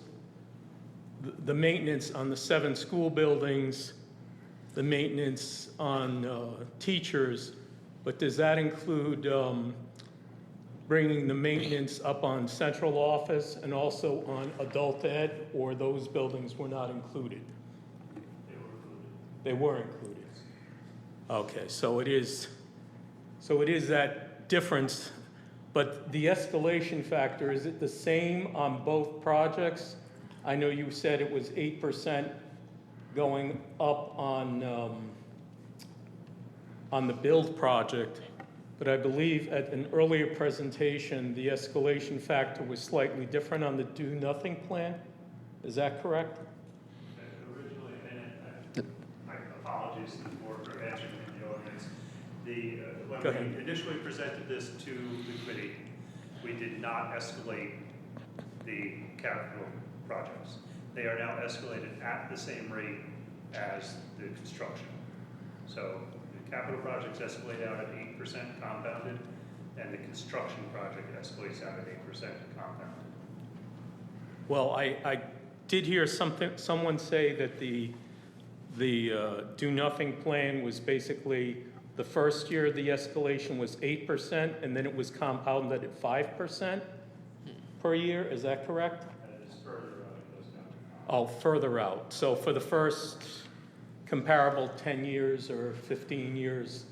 S13: the maintenance on the 7 school buildings, the maintenance on teachers, but does that include bringing the maintenance up on central office and also on adult ed, or those buildings were not included? They were included. Okay, so it is that difference, but the escalation factor, is it the same on both projects? I know you said it was 8% going up on the build project, but I believe at an earlier presentation, the escalation factor was slightly different on the Do Nothing plan. Is that correct?
S2: Originally, and my apologies to the board for answering the audience. When we initially presented this to the committee, we did not escalate the capital projects. They are now escalated at the same rate as the construction. So the capital projects escalate out at 8% compounded, and the construction project escalates out at 8% compounded.
S13: Well, I did hear someone say that the Do Nothing plan was basically the first year the escalation was 8%, and then it was compounded at 5% per year. Is that correct?
S2: That is further out, it goes down to
S13: Oh, further out. So for the first comparable 10 years or 15 years,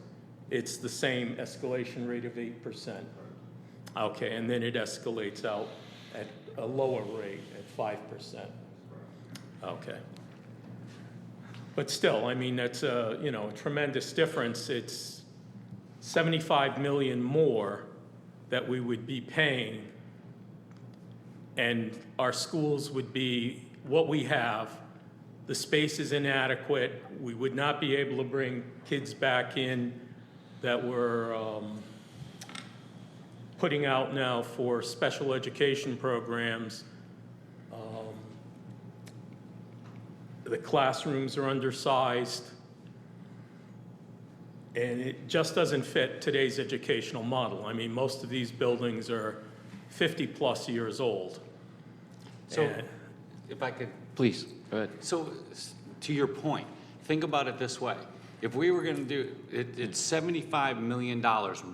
S13: it's the same escalation rate of 8%. Okay, and then it escalates out at a lower rate at 5%. Okay. But still, I mean, that's a tremendous difference. It's 75 million more that we would be paying, and our schools would be what we have. The space is inadequate. We would not be able to bring kids back in that we're putting out now for special education programs. The classrooms are undersized, and it just doesn't fit today's educational model. I mean, most of these buildings are 50-plus years old.
S11: So,
S13: And-
S11: if I could,
S5: Please, go ahead.
S11: so to your point, think about it this way. If we were gonna do, it's $75 million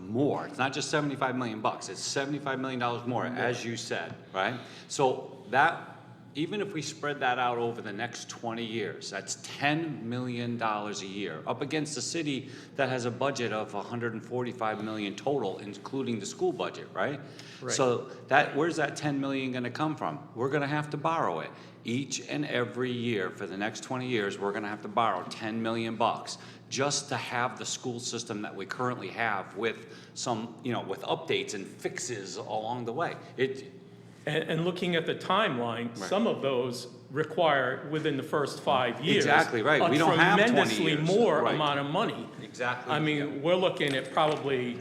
S11: more. It's not just 75 million bucks, it's $75 million more, as you said, right? So that, even if we spread that out over the next 20 years, that's $10 million a year, up against a city that has a budget of $145 million total, including the school budget, right?
S13: Right.
S11: So where's that 10 million gonna come from? We're gonna have to borrow it. Each and every year for the next 20 years, we're gonna have to borrow 10 million bucks just to have the school system that we currently have with some, with updates and fixes along the way.
S13: And looking at the timeline, some of those require within the first 5 years.
S11: Exactly right. We don't have 20
S13: A tremendously
S11: years.
S13: more
S11: Right.
S13: amount of money.
S11: Exactly.
S13: I mean, we're looking at probably,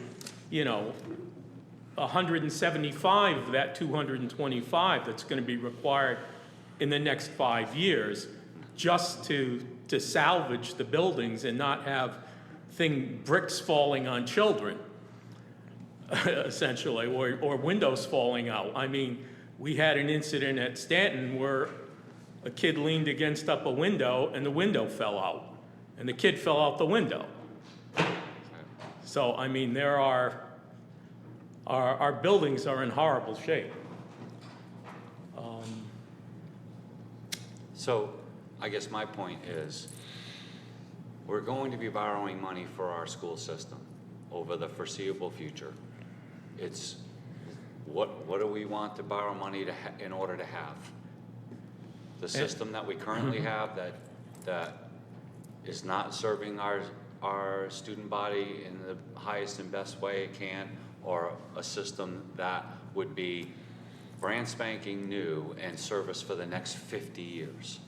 S13: 175 of that 225 that's going to be required in the next 5 years just to salvage the buildings and not have bricks falling on children, essentially, or windows falling out. I mean, we had an incident at Stanton where a kid leaned against up a window and the window fell out, and the kid fell out the window. So, I mean, our buildings are in horrible shape.
S11: So I guess my point is, we're going to be borrowing money for our school system over the foreseeable future. It's, what do we want to borrow money in order to have? The system that we currently have that is not serving our student body in the highest and best way it can, or a system that would be brand spanking new and service for the next 50 years.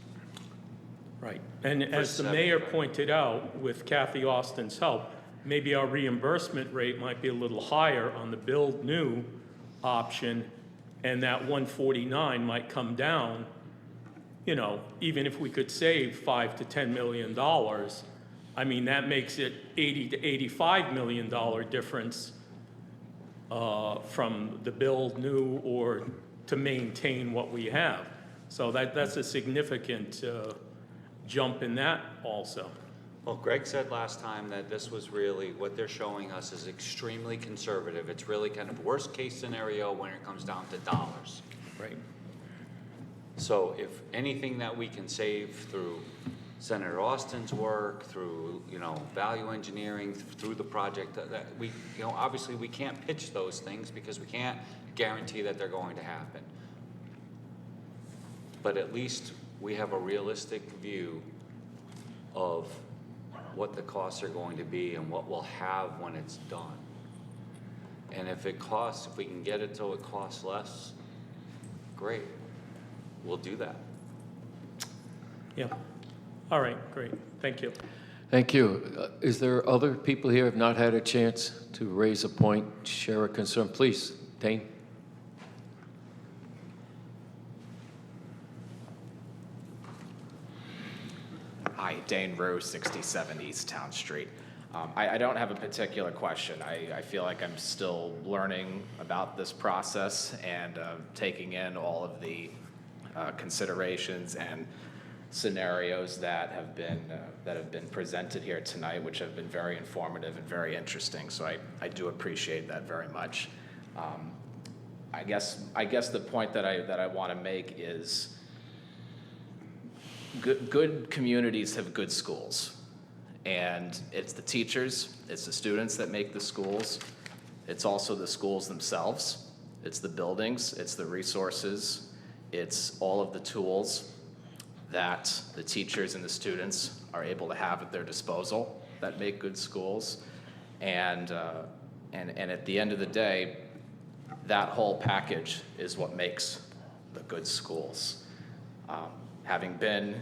S13: Right. And as the mayor pointed out, with Kathy Austin's help, maybe our reimbursement rate might be a little higher on the build new option, and that 149 might come down, even if we could save $5 to $10 million. I mean, that makes it $80 to $85 million difference from the build new or to maintain what we have. So that's a significant jump in that also.
S11: Well, Greg said last time that this was really, what they're showing us is extremely conservative. It's really kind of worst case scenario when it comes down to dollars.
S13: Right.
S11: So if anything that we can save through Senator Austin's work, through, value engineering, through the project, that we, obviously we can't pitch those things because we can't guarantee that they're going to happen. But at least we have a realistic view of what the costs are going to be and what we'll have when it's done. And if we can get it so it costs less, great, we'll do that.
S13: Yeah. All right, great. Thank you.
S5: Thank you. Is there other people here who have not had a chance to raise a point, share a concern? Please, Dane.
S14: Hi, Dane Rowe, 67 East Town Street. I don't have a particular question. I feel like I'm still learning about this process and taking in all of the considerations and scenarios that have been presented here tonight, which have been very informative and very interesting. So I do appreciate that very much. I guess the point that I want to make is good communities have good schools, and it's the teachers, it's the students that make the schools. It's also the schools themselves. It's the buildings, it's the resources, it's all of the tools that the teachers and the students are able to have at their disposal that make good schools. And at the end of the day, that whole package is what makes the good schools. Having been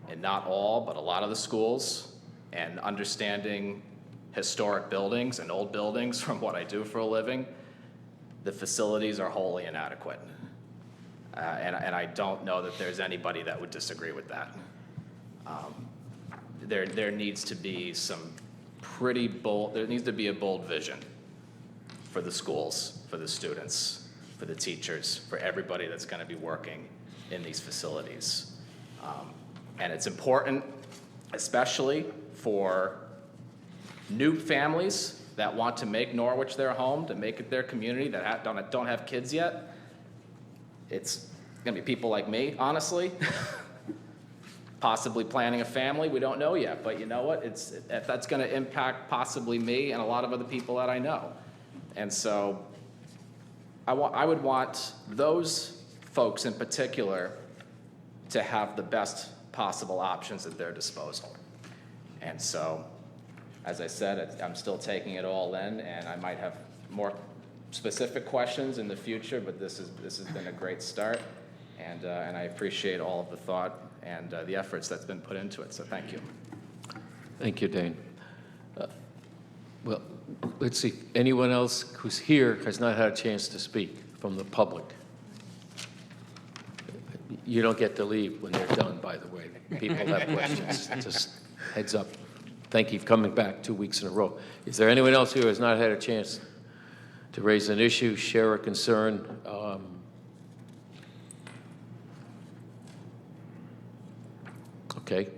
S14: in not all, but a lot of the schools, and understanding historic buildings and old buildings from what I do for a living, the facilities are wholly inadequate. And I don't know that there's anybody that would disagree with that. There needs to be there needs to be a bold vision for the schools, for the students, for the teachers, for everybody that's going to be working in these facilities. And it's important, especially for new families that want to make Norwich their home, to make it their community, that don't have kids yet. It's going to be people like me, honestly, possibly planning a family. We don't know yet, but you know what? That's going to impact possibly me and a lot of other people that I know. And so I would want those folks in particular to have the best possible options at their disposal. And so, as I said, I'm still taking it all in, and I might have more specific questions in the future, but this has been a great start. And I appreciate all of the thought and the efforts that's been put into it, so thank you.
S5: Thank you, Dane. Well, let's see, anyone else who's here has not had a chance to speak from the public? You don't get to leave when they're done, by the way. People have questions, just heads up. Thank you for coming back 2 weeks in a row. Is there anyone else who has not had a chance to raise an issue, share a concern? Okay.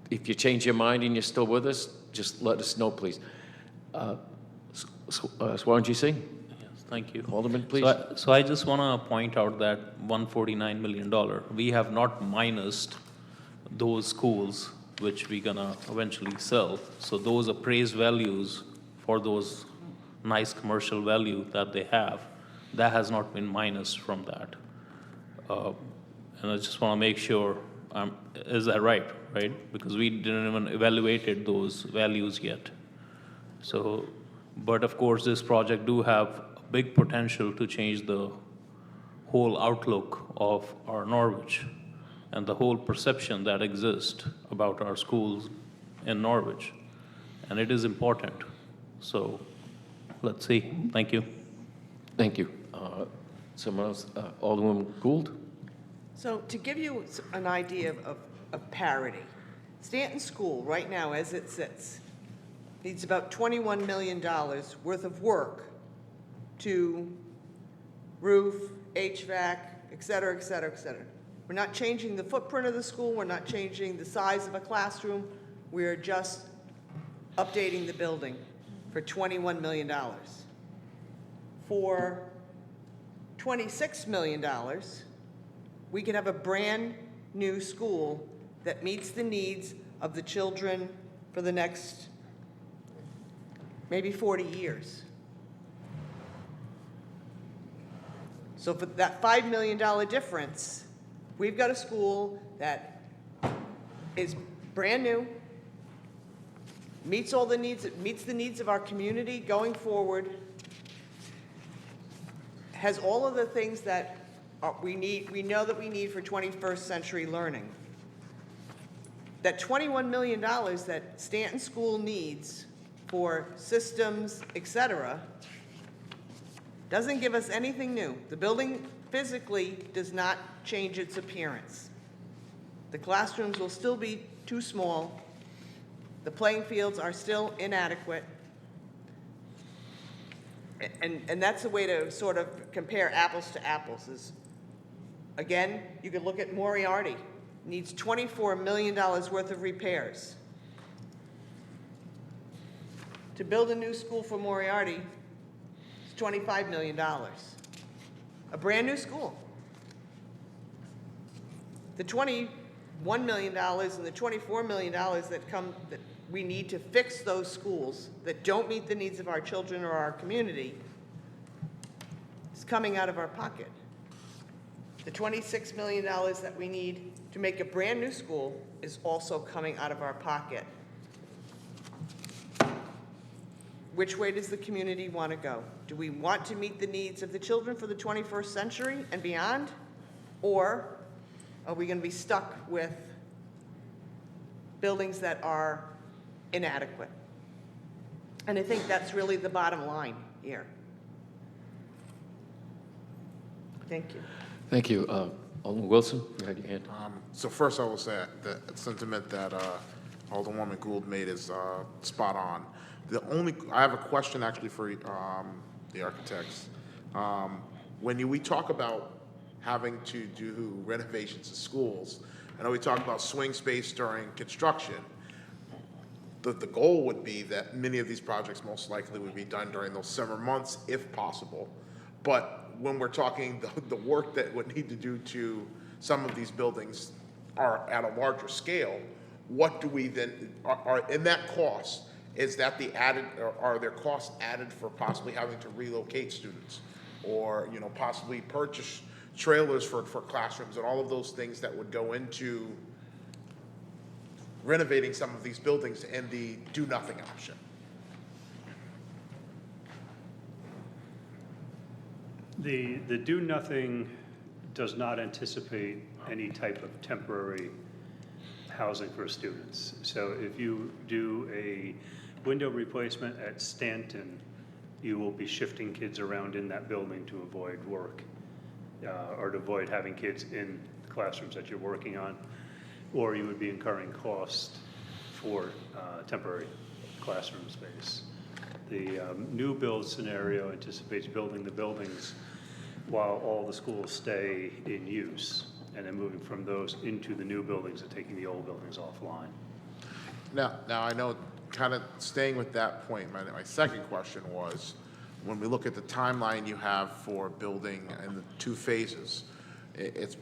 S5: If you change your mind and you're still with us, just let us know, please. Swaranji Singh?
S15: Yes, thank you.
S5: Alderman, please.
S15: So I just want to point out that $149 million, we have not minused those schools which we're gonna eventually sell. So those appraised values for those nice commercial value that they have, that has not been minused from that. And I just want to make sure, is that right? Because we didn't even evaluated those values yet. So, but of course, this project do have big potential to change the whole outlook of our Norwich and the whole perception that exists about our schools in Norwich. And it is important. So let's see. Thank you.
S5: Thank you. Someone else? Alderwoman Gould?
S16: So to give you an idea of parity, Stanton School, right now as it sits, needs about $21 million worth of work to roof, HVAC, et cetera, et cetera, et cetera. We're not changing the footprint of the school. We're not changing the size of a classroom. We're just updating the building for $21 million. For $26 million, we could have a brand new school that meets the needs of the children for the next maybe 40 years. So for that $5 million difference, we've got a school that is brand new, meets all the needs, meets the needs of our community going forward, has all of the things that we know that we need for 21st century learning. That $21 million that Stanton School needs for systems, et cetera, doesn't give us anything new. The building physically does not change its appearance. The classrooms will still be too small. The playing fields are still inadequate. And that's a way to sort of compare apples to apples. Is, again, you could look at Moriarty. Needs $24 million worth of repairs. To build a new school for Moriarty, it's $25 million. A brand new school. The $21 million and the $24 million that we need to fix those schools that don't meet the needs of our children or our community is coming out of our pocket. The $26 million that we need to make a brand new school is also coming out of our pocket. Which way does the community want to go? Do we want to meet the needs of the children for the 21st century and beyond? Or are we going to be stuck with buildings that are inadequate? And I think that's really the bottom line here. Thank you.
S5: Thank you. Alderman Wilson, you had your hand.
S12: So first I will say the sentiment that Alderwoman Gould made is spot on. I have a question actually for the architects. When we talk about having to do renovations of schools, I know we talk about swing space during construction. The goal would be that many of these projects most likely would be done during those summer months if possible. But when we're talking the work that would need to do to some of these buildings are at a larger scale, what do we then, are in that cost, is that the added, or are there costs added for possibly having to relocate students? Or, possibly purchase trailers for classrooms and all of those things that would go into renovating some of these buildings and the do-nothing option?
S2: The do-nothing does not anticipate any type of temporary housing for students. So if you do a window replacement at Stanton, you will be shifting kids around in that building to avoid work, or to avoid having kids in classrooms that you're working on, or you would be incurring cost for temporary classroom space. The new build scenario anticipates building the buildings while all the schools stay in use, and then moving from those into the new buildings and taking the old buildings offline.
S12: Now I know, kind of staying with that point, my second question was, when we look at the timeline you have for building in the 2 phases, it's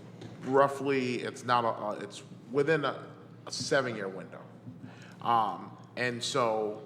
S12: roughly, it's not it's within a 7-year window. And so,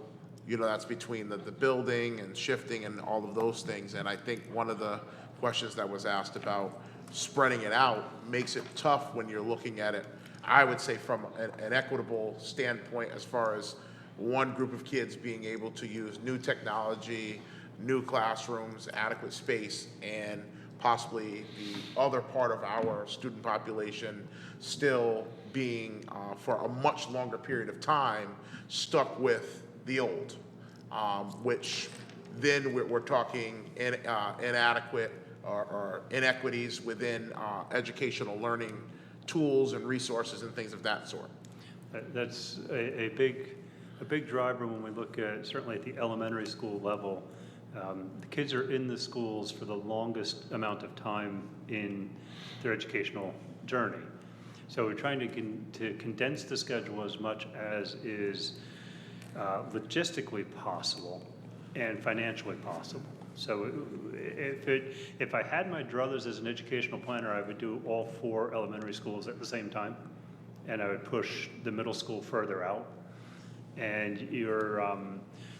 S12: you know, that's between the building and shifting and all of those things. And I think one of the questions that was asked about spreading it out makes it tough when you're looking at it, I would say, from an equitable standpoint, as far as one group of kids being able to use new technology, new classrooms, adequate space, and possibly the other part of our student population still being, for a much longer period of time, stuck with the old, which then we're talking inadequate or inequities within educational learning tools and resources and things of that sort.
S2: That's a big driver when we look at, certainly at the elementary school level. The kids are in the schools for the longest amount of time in their educational journey. So we're trying to condense the schedule as much as is logistically possible and financially possible. So if I had my druthers as an educational planner, I would do all 4 elementary schools at the same time, and I would push the middle school further out. And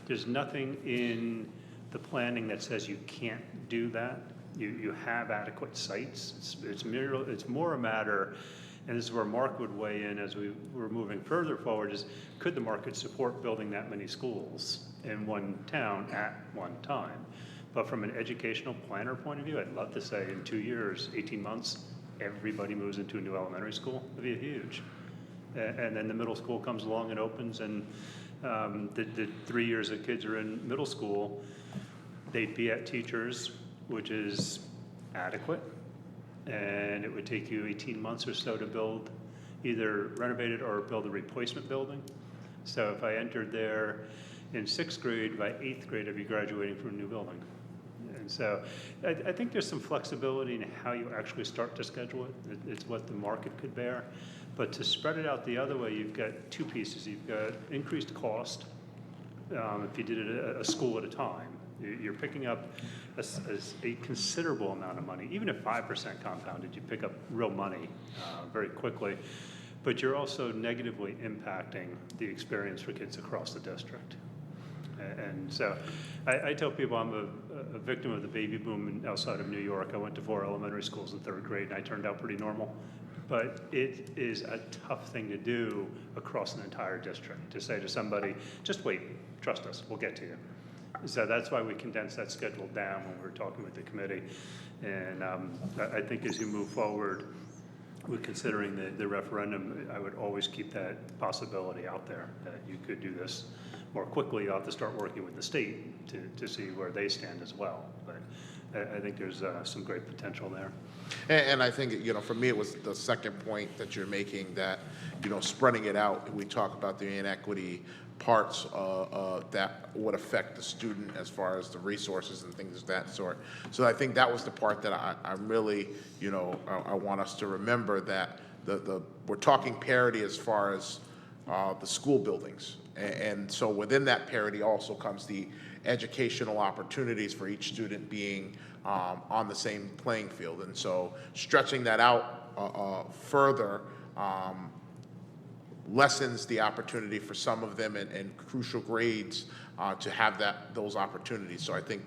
S2: there's nothing in the planning that says you can't do that. You have adequate sites. It's more a matter, and this is where Mark would weigh in as we were moving further forward, is could the market support building that many schools in one town at one time? But from an educational planner point of view, I'd love to say in 2 years, 18 months, everybody moves into a new elementary school. It'd be huge. And then the middle school comes along and opens, and the 3 years that kids are in middle school, they'd be at teachers, which is adequate. And it would take you 18 months or so to build, either renovate it or build a replacement building. So if I entered there in 6th grade, by 8th grade, I'd be graduating from a new building. And so I think there's some flexibility in how you actually start to schedule it. It's what the market could bear. But to spread it out the other way, you've got 2 pieces. You've got increased cost if you did it a school at a time. You're picking up a considerable amount of money. Even at 5% compounded, you pick up real money very quickly. But you're also negatively impacting the experience for kids across the district. And so I tell people I'm a victim of the baby boom outside of New York. I went to 4 elementary schools in 3rd grade, and I turned out pretty normal. But it is a tough thing to do across an entire district, to say to somebody, just wait, trust us, we'll get to you. So that's why we condensed that schedule down when we were talking with the committee. And I think as you move forward with considering the referendum, I would always keep that possibility out there, that you could do this more quickly. You'll have to start working with the state to see where they stand as well. But I think there's some great potential there.
S12: And I think, you know, for me, it was the second point that you're making, that, you know, spreading it out, we talk about the inequity parts that would affect the student as far as the resources and things of that sort. So I think that was the part that I really, you know, I want us to remember, that we're talking parity as far as the school buildings. And so within that parity also comes the educational opportunities for each student being on the same playing field. And so stretching that out further lessens the opportunity for some of them in crucial grades to have those opportunities. So I think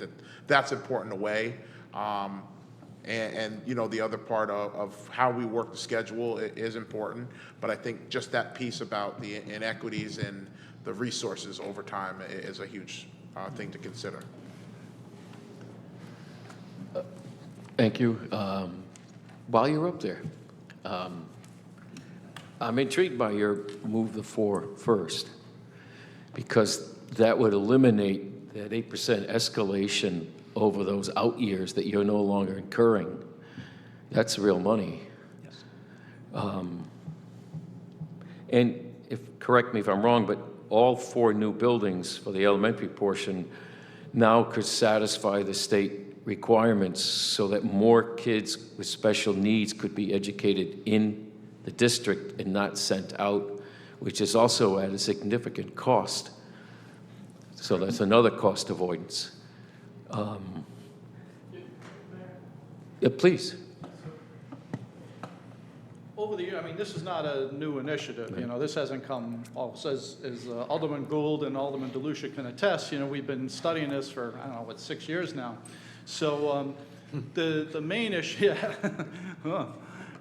S12: that's important to weigh. And you know, the other part of how we work the schedule is important, but I think just that piece about the inequities and the resources over time is a huge thing to consider.
S5: Thank you. while you're up there, I'm intrigued by your move the 4 first, because that would eliminate that 8% escalation over those out years that you're no longer incurring. That's real money.
S2: Yes.
S5: And correct me if I'm wrong, but all 4 new buildings for the elementary portion now could satisfy the state requirements so that more kids with special needs could be educated in the district and not sent out, which is also at a significant cost. So that's another cost avoidance. Yeah, please.
S1: Over the year, I mean, this is not a new initiative, you know, this hasn't come, as Alderman Gould and Alderman DeLucia can attest, you know, we've been studying this for, I don't know, 6 years now. So the main issue, yeah.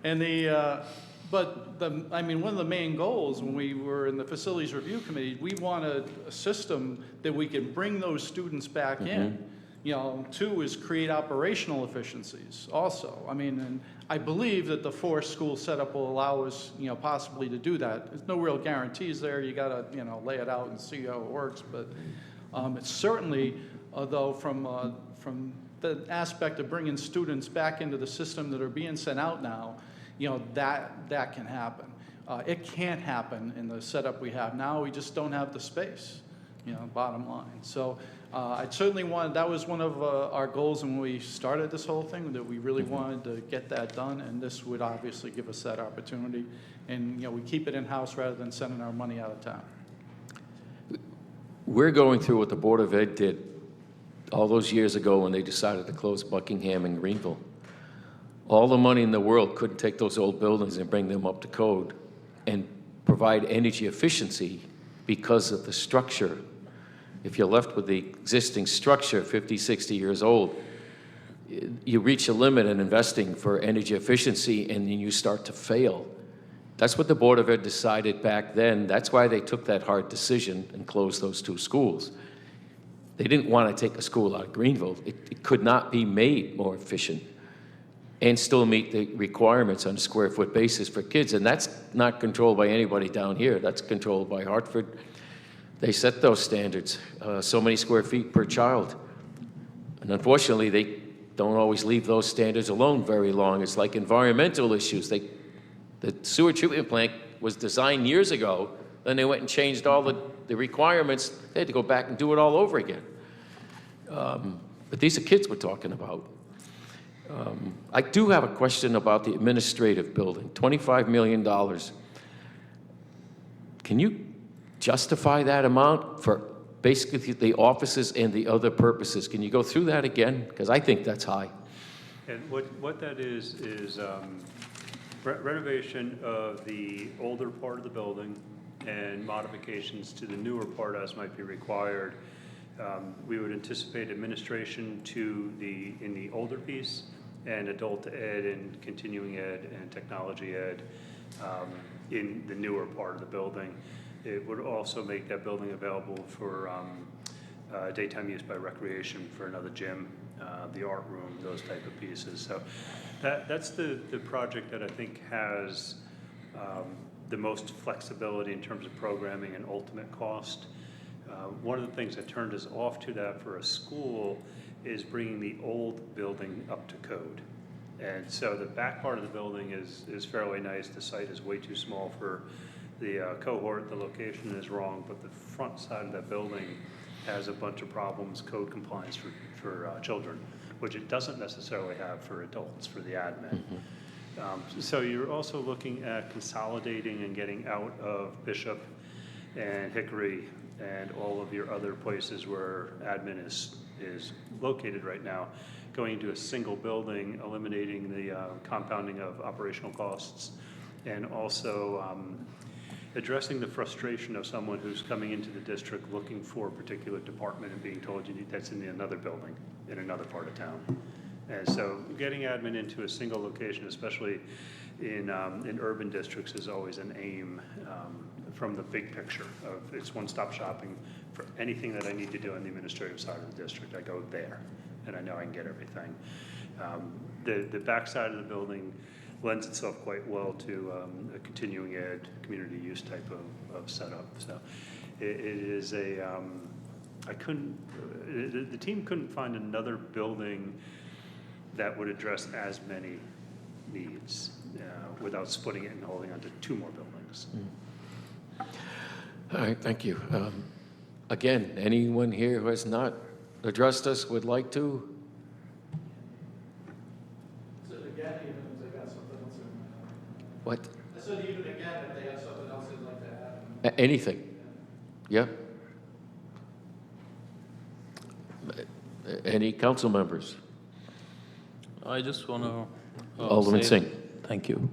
S1: And I mean, one of the main goals when we were in the Facilities Review Committee, we wanted a system that we could bring those students back in. You know, 2 is create operational efficiencies also. I mean, and I believe that the 4 school setup will allow us, you know, possibly to do that. There's no real guarantees there. You gotta, you know, lay it out and see how it works. But it's certainly, though, from the aspect of bringing students back into the system that are being sent out now, you know, that can happen. It can't happen in the setup we have now. We just don't have the space, you know, bottom line. So I certainly wanted, that was one of our goals when we started this whole thing, that we really wanted to get that done, and this would obviously give us that opportunity. And, you know, we keep it in-house rather than sending our money out of town.
S5: We're going through what the Board of Ed did all those years ago when they decided to close Buckingham and Greenville. All the money in the world couldn't take those old buildings and bring them up to code and provide energy efficiency because of the structure. If you're left with the existing structure, 50, 60 years old, you reach a limit in investing for energy efficiency and then you start to fail. That's what the Board of Ed decided back then. That's why they took that hard decision and closed those 2 schools. They didn't want to take a school out of Greenville. It could not be made more efficient and still meet the requirements on a square foot basis for kids. And that's not controlled by anybody down here. That's controlled by Hartford. They set those standards, so many square feet per child. And unfortunately, they don't always leave those standards alone very long. It's like environmental issues. The sewer treatment plant was designed years ago, then they went and changed all the requirements. They had to go back and do it all over again. But these are kids we're talking about. I do have a question about the administrative building, $25 million. Can you justify that amount for basically the offices and the other purposes? Can you go through that again? Because I think that's high.
S2: And what that is renovation of the older part of the building and modifications to the newer part as might be required. We would anticipate administration in the older piece and adult ed and continuing ed and technology ed in the newer part of the building. It would also make that building available for daytime use by recreation for another gym, the art room, those type of pieces. So that's the project that I think has the most flexibility in terms of programming and ultimate cost. One of the things that turned us off to that for a school is bringing the old building up to code. And so the back part of the building is fairly nice. The site is way too small for the cohort. The location is wrong, but the front side of that building has a bunch of problems, code compliance for children, which it doesn't necessarily have for adults, for the admin. So you're also looking at consolidating and getting out of Bishop and Hickory and all of your other places where admin is located right now, going into a single building, eliminating the compounding of operational costs, and also addressing the frustration of someone who's coming into the district looking for a particular department and being told you need that's in another building in another part of town. And so getting admin into a single location, especially in urban districts, is always an aim from the big picture of it's one-stop shopping for anything that I need to do on the administrative side of the district. I go there, and I know I can get everything. The backside of the building lends itself quite well to a continuing ed, community use type of setup. So it is the team couldn't find another building that would address as many needs without splitting it and holding on to two more buildings.
S5: All right, thank you. Again, anyone here who has not addressed us would like to? What?
S1: I said even again, if they have something else they'd like to add.
S5: Anything? Yeah? Any council members?
S15: I just want to.
S5: Alderman Singh.
S15: Thank you.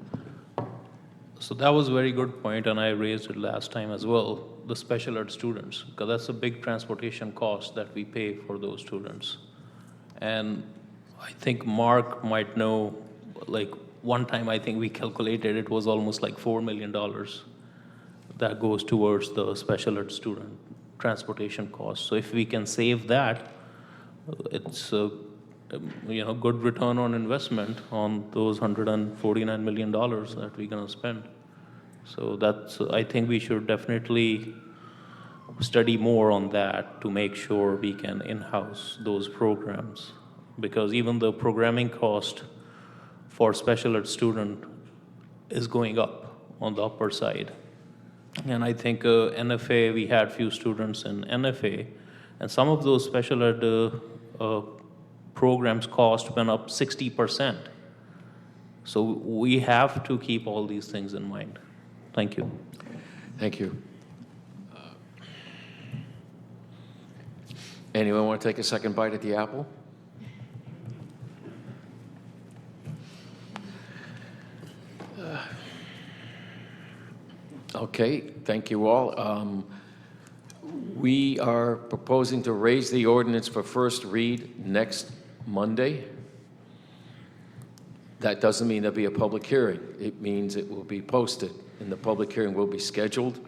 S15: So that was a very good point, and I raised it last time as well, the special ed students, because that's a big transportation cost that we pay for those students. And I think Mark might know, like, one time I think we calculated it was almost like $4 million that goes towards the special ed student transportation cost. So if we can save that, it's a good return on investment on those $149 million that we're gonna spend. So that's, I think we should definitely study more on that to make sure we can in-house those programs. Because even the programming cost for special ed student is going up on the upper side. And I think NFA, we had few students in NFA, and some of those special ed programs cost went up 60%. So we have to keep all these things in mind. Thank you.
S5: Thank you. Anyone want to take a second bite at the apple? Okay, thank you all. We are proposing to raise the ordinance for first read next Monday. That doesn't mean there'll be a public hearing. It means it will be posted, and the public hearing will be scheduled.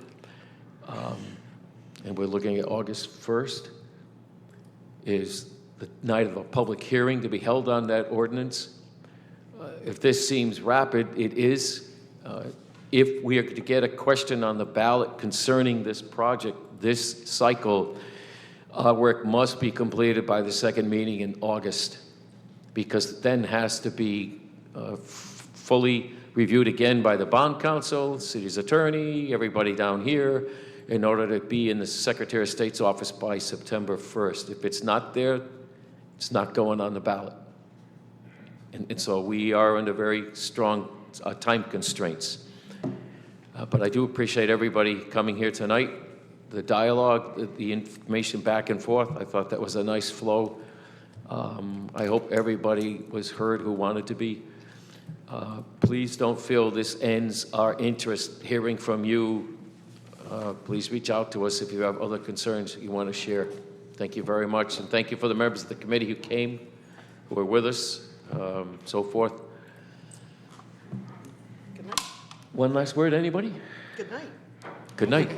S5: And we're looking at August 1st is the night of a public hearing to be held on that ordinance. If this seems rapid, it is. If we are to get a question on the ballot concerning this project, this cycle, our work must be completed by the second meeting in August, because it then has to be fully reviewed again by the bond council, city's attorney, everybody down here, in order to be in the Secretary of State's office by September 1st. If it's not there, it's not going on the ballot. And so we are under very strong time constraints. But I do appreciate everybody coming here tonight. The dialogue, the information back and forth, I thought that was a nice flow. I hope everybody was heard who wanted to be. Please don't feel this ends our interest hearing from you. Please reach out to us if you have other concerns you want to share. Thank you very much, and thank you for the members of the committee who came, who were with us, so forth.
S16: Good night.
S5: One last word, anybody?
S16: Good night.
S5: Good night.